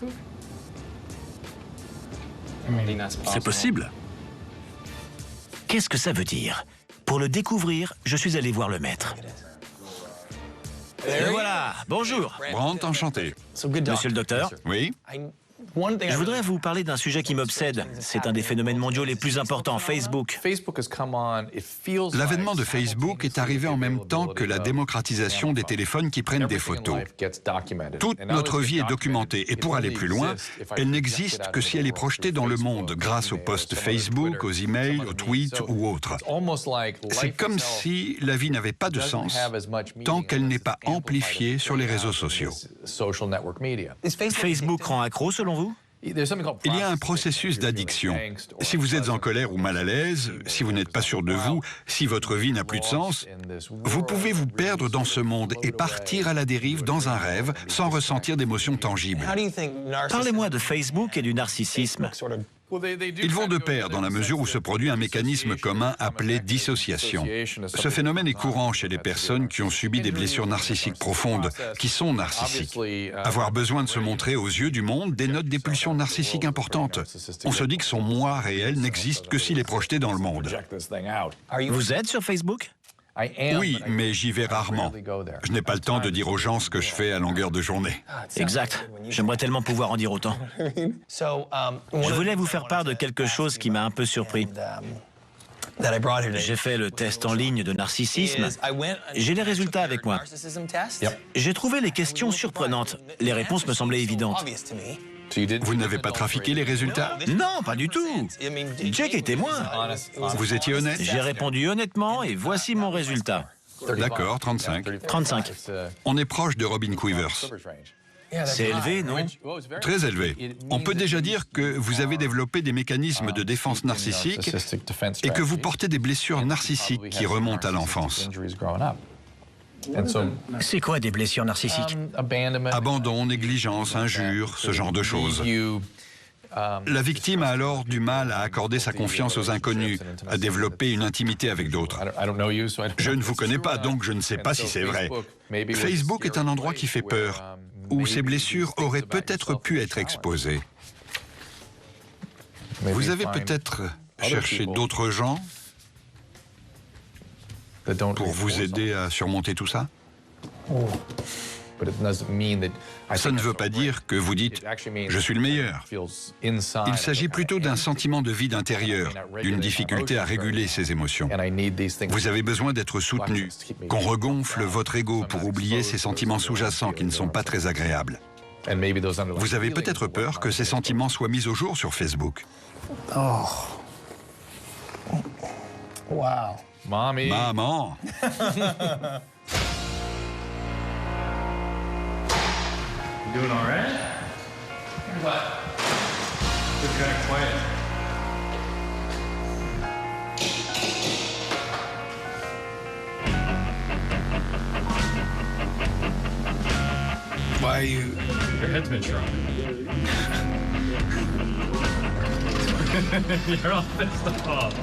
C'est possible. Qu'est-ce que ça veut dire? Pour le découvrir, je suis allé voir le maître. Et voilà, bonjour. Brandt, enchanté. Monsieur le docteur? Oui? Je voudrais vous parler d'un sujet qui m'obsède. C'est un des phénomènes mondiaux les plus importants, Facebook. L'avènement de Facebook est arrivé en même temps que la démocratisation des téléphones qui prennent des photos. Toute notre vie est documentée et pour aller plus loin, elle n'existe que si elle est projetée dans le monde grâce aux posts Facebook, aux emails, aux tweets ou autres. C'est comme si la vie n'avait pas de sens tant qu'elle n'est pas amplifiée sur les réseaux sociaux. Facebook rend accro selon vous? Il y a un processus d'addiction. Si vous êtes en colère ou mal à l'aise, si vous n'êtes pas sûr de vous, si votre vie n'a plus de sens, vous pouvez vous perdre dans ce monde et partir à la dérive dans un rêve sans ressentir d'émotions tangibles. Parlez-moi de Facebook et du narcissisme. Ils vont de pair dans la mesure où se produit un mécanisme commun appelé dissociation. Ce phénomène est courant chez les personnes qui ont subi des blessures narcissiques profondes, qui sont narcissiques. Avoir besoin de se montrer aux yeux du monde dénote des pulsions narcissiques importantes. On se dit que son moi réel n'existe que s'il est projeté dans le monde. Vous êtes sur Facebook? Oui, mais j'y vais rarement. Je n'ai pas le temps de dire aux gens ce que je fais à longueur de journée. Exact. J'aimerais tellement pouvoir en dire autant. Je voulais vous faire part de quelque chose qui m'a un peu surpris. J'ai fait le test en ligne de narcissisme. J'ai les résultats avec moi. J'ai trouvé les questions surprenantes. Les réponses me semblaient évidentes. Vous n'avez pas trafiqué les résultats? Non, pas du tout. Jack est témoin. Vous étiez honnête? J'ai répondu honnêtement et voici mon résultat. D'accord, 35. 35. On est proche de Robin Quivers. C'est élevé, non? Très élevé. On peut déjà dire que vous avez développé des mécanismes de défense narcissique et que vous portez des blessures narcissiques qui remontent à l'enfance. C'est quoi des blessures narcissiques? Abandon, négligence, injure, ce genre de choses. La victime a alors du mal à accorder sa confiance aux inconnus, à développer une intimité avec d'autres. Je ne vous connais pas, donc je ne sais pas si c'est vrai. Facebook est un endroit qui fait peur, où ces blessures auraient peut-être pu être exposées. Vous avez peut-être cherché d'autres gens pour vous aider à surmonter tout ça? Ça ne veut pas dire que vous dites « je suis le meilleur ». Il s'agit plutôt d'un sentiment de vide intérieur, d'une difficulté à réguler ses émotions. Vous avez besoin d'être soutenu, qu'on regonfle votre ego pour oublier ces sentiments sous-jacents qui ne sont pas très agréables. Vous avez peut-être peur que ces sentiments soient mis au jour sur Facebook. Oh. Wow. Mommy. Maman. You doing all right? What? You're kind of quiet. Why are you... Your head's been shrunk. You're all pissed off.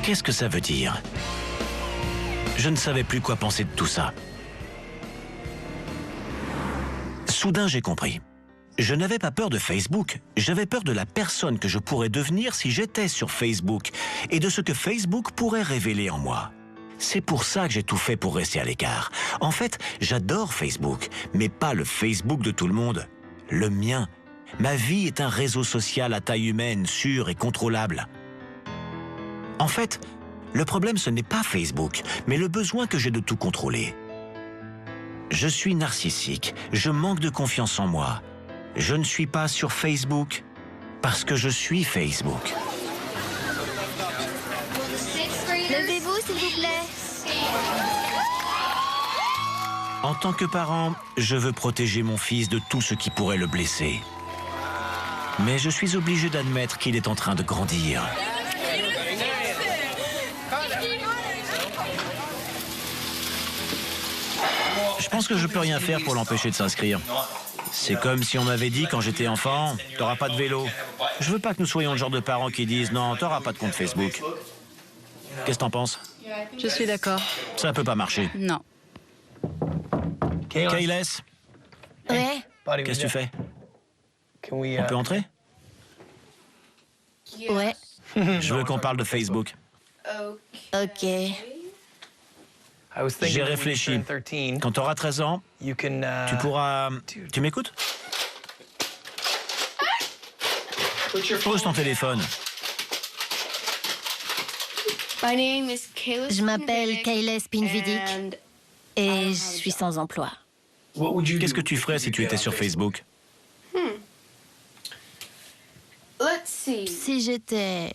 Qu'est-ce que ça veut dire? Je ne savais plus quoi penser de tout ça. Soudain, j'ai compris. Je n'avais pas peur de Facebook, j'avais peur de la personne que je pourrais devenir si j'étais sur Facebook et de ce que Facebook pourrait révéler en moi. C'est pour ça que j'ai tout fait pour rester à l'écart. En fait, j'adore Facebook, mais pas le Facebook de tout le monde. Le mien. Ma vie est un réseau social à taille humaine, sûr et contrôlable. En fait, Le problème, ce n'est pas Facebook, mais le besoin que j'ai de tout contrôler. Je suis narcissique, je manque de confiance en moi. Je ne suis pas sur Facebook parce que je suis Facebook. Levez-vous, s'il vous plaît. En tant que parent, je veux protéger mon fils de tout ce qui pourrait le blesser. Mais je suis obligé d'admettre qu'il est en train de grandir. Je pense que je peux rien faire pour l'empêcher de s'inscrire. C'est comme si on m'avait dit quand j'étais enfant, t'auras pas de vélo. Je veux pas que nous soyons le genre de parents qui disent non, t'auras pas de compte Facebook. Qu'est-ce que t'en penses? Je suis d'accord. Ça peut pas marcher. Non. Kayles, Ouais. qu'est-ce que tu fais? On peut entrer? Ouais. Je veux qu'on parle de Facebook. Ok. J'ai réfléchi. Quand tu auras 13 ans, tu pourras... Tu m'écoutes? Pose ton téléphone. Je m'appelle Kayles Pinvidic et je suis sans emploi. Qu'est-ce que tu ferais si tu étais sur Facebook? Si j'étais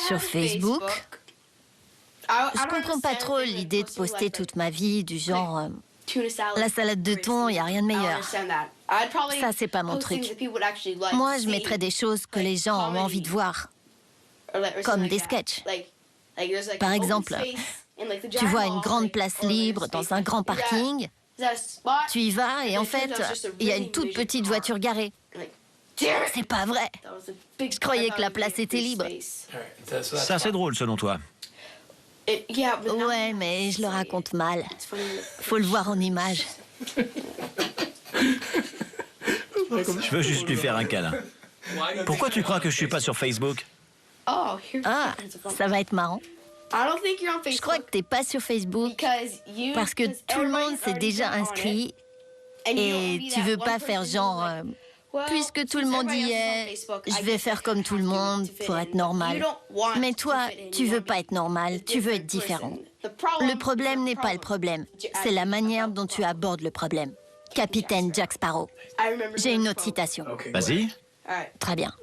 sur Facebook, je comprends pas trop l'idée de poster toute ma vie, du genre la salade de thon, il n'y a rien de meilleur. Ça, c'est pas mon truc. Moi, je mettrais des choses que les gens ont envie de voir, comme des sketchs. Par exemple, tu vois une grande place libre dans un grand parking, tu y vas et en fait, il y a une toute petite voiture garée. C'est pas vrai. Je croyais que la place était libre. Ça, c'est drôle, selon toi. Ouais, mais je le raconte mal. Faut le voir en image. Je veux juste lui faire un câlin. Pourquoi tu crois que je suis pas sur Facebook? Ah, ça va être marrant. Je crois que t'es pas sur Facebook parce que tout le monde s'est déjà inscrit et tu veux pas faire genre... Puisque tout le monde y est, je vais faire comme tout le monde pour être normal. Mais toi, tu veux pas être normal, tu veux être différent. Le problème n'est pas le problème, c'est la manière dont tu abordes le problème. Capitaine Jack Sparrow. J'ai une autre citation. Vas-y. Très bien.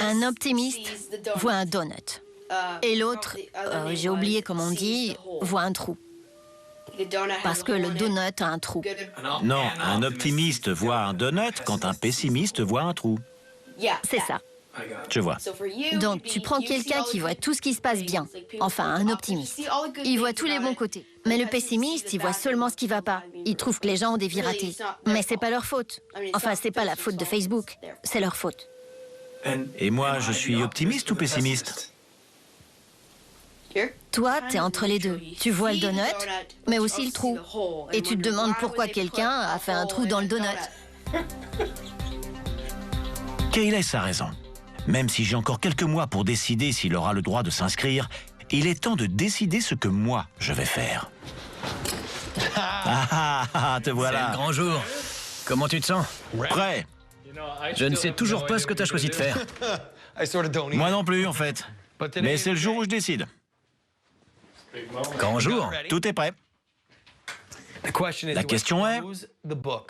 Un optimiste voit un donut. Et l'autre, j'ai oublié comment on dit, voit un trou. Parce que le donut a un trou. Non, un optimiste voit un donut quand un pessimiste voit un trou. C'est ça. Je vois. Donc, tu prends quelqu'un qui voit tout ce qui se passe bien. Enfin, un optimiste. Il voit tous les bons côtés. Mais le pessimiste, il voit seulement ce qui va pas. Il trouve que les gens ont des vies ratées. Mais c'est pas leur faute. Enfin, c'est pas la faute de Facebook. C'est leur faute. Et moi, je suis optimiste ou pessimiste? Toi, t'es entre les deux. Tu vois le donut, mais aussi le trou. Et tu te demandes pourquoi quelqu'un a fait un trou dans le donut. Kayles a raison. Même si j'ai encore quelques mois pour décider s'il aura le droit de s'inscrire, il est temps de décider ce que moi, je vais faire. Te voilà. C'est le grand jour. Comment tu te sens? Prêt. Je ne sais toujours pas ce que tu as choisi de faire. Moi non plus, en fait. Mais c'est le jour où je décide. Grand jour. Tout est prêt. La question est,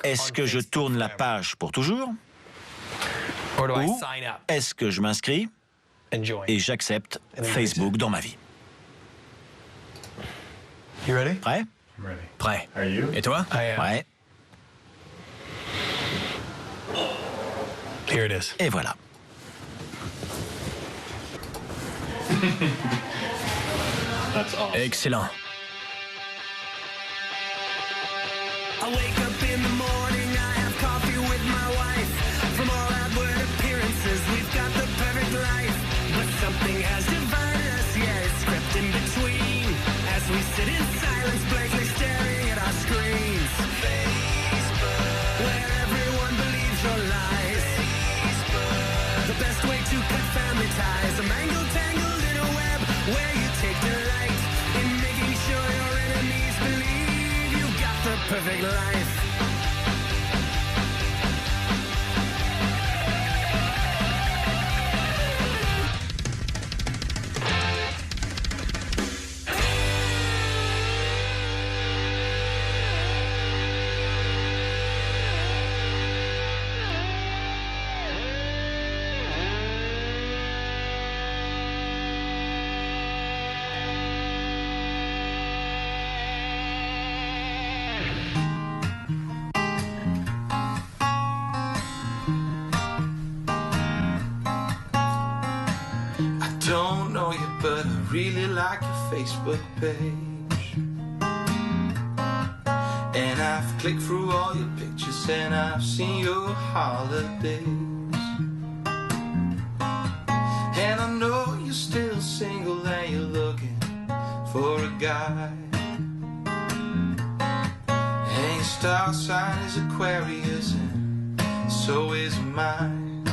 est-ce que je tourne la page pour toujours? Ou est-ce que je m'inscris et j'accepte Facebook dans ma vie? Prêt? Prêt. Et toi? Prêt. Et voilà. Excellent. Perfect life. Facebook page. And I've clicked through all your pictures and I've seen your holidays. And I know you're still single and you're looking for a guy. And your star sign is Aquarius and so is mine.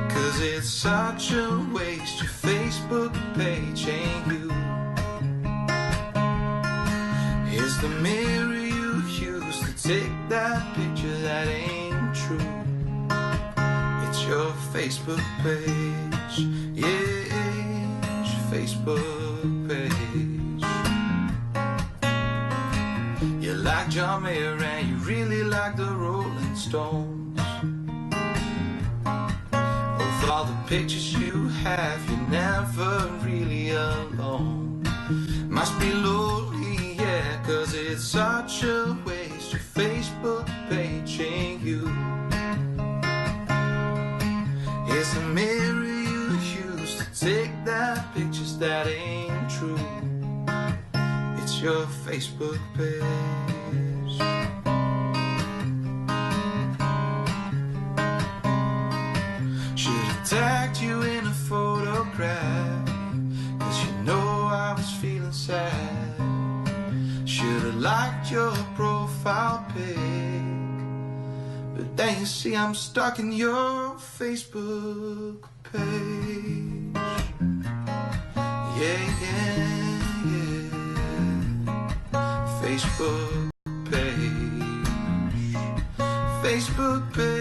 'Cause it's such a waste, your Facebook page ain't you. It's the mirror you use to take that picture that ain't true. It's your Facebook page, yeah, it's your Facebook page. You like John Mayer and you really like the Rolling Stones. Of all the pictures you have, you're never really alone. Must be lonely, yeah, 'cause it's such a waste, your Facebook page ain't you. It's a mirror you use to take that pictures that ain't true. It's your Facebook page. Should've tagged you in a photograph, 'cause you know I was feeling sad. Should've liked your profile pic, but then you see I'm stuck in your Facebook page. Yeah, yeah, yeah. Facebook page. Facebook page.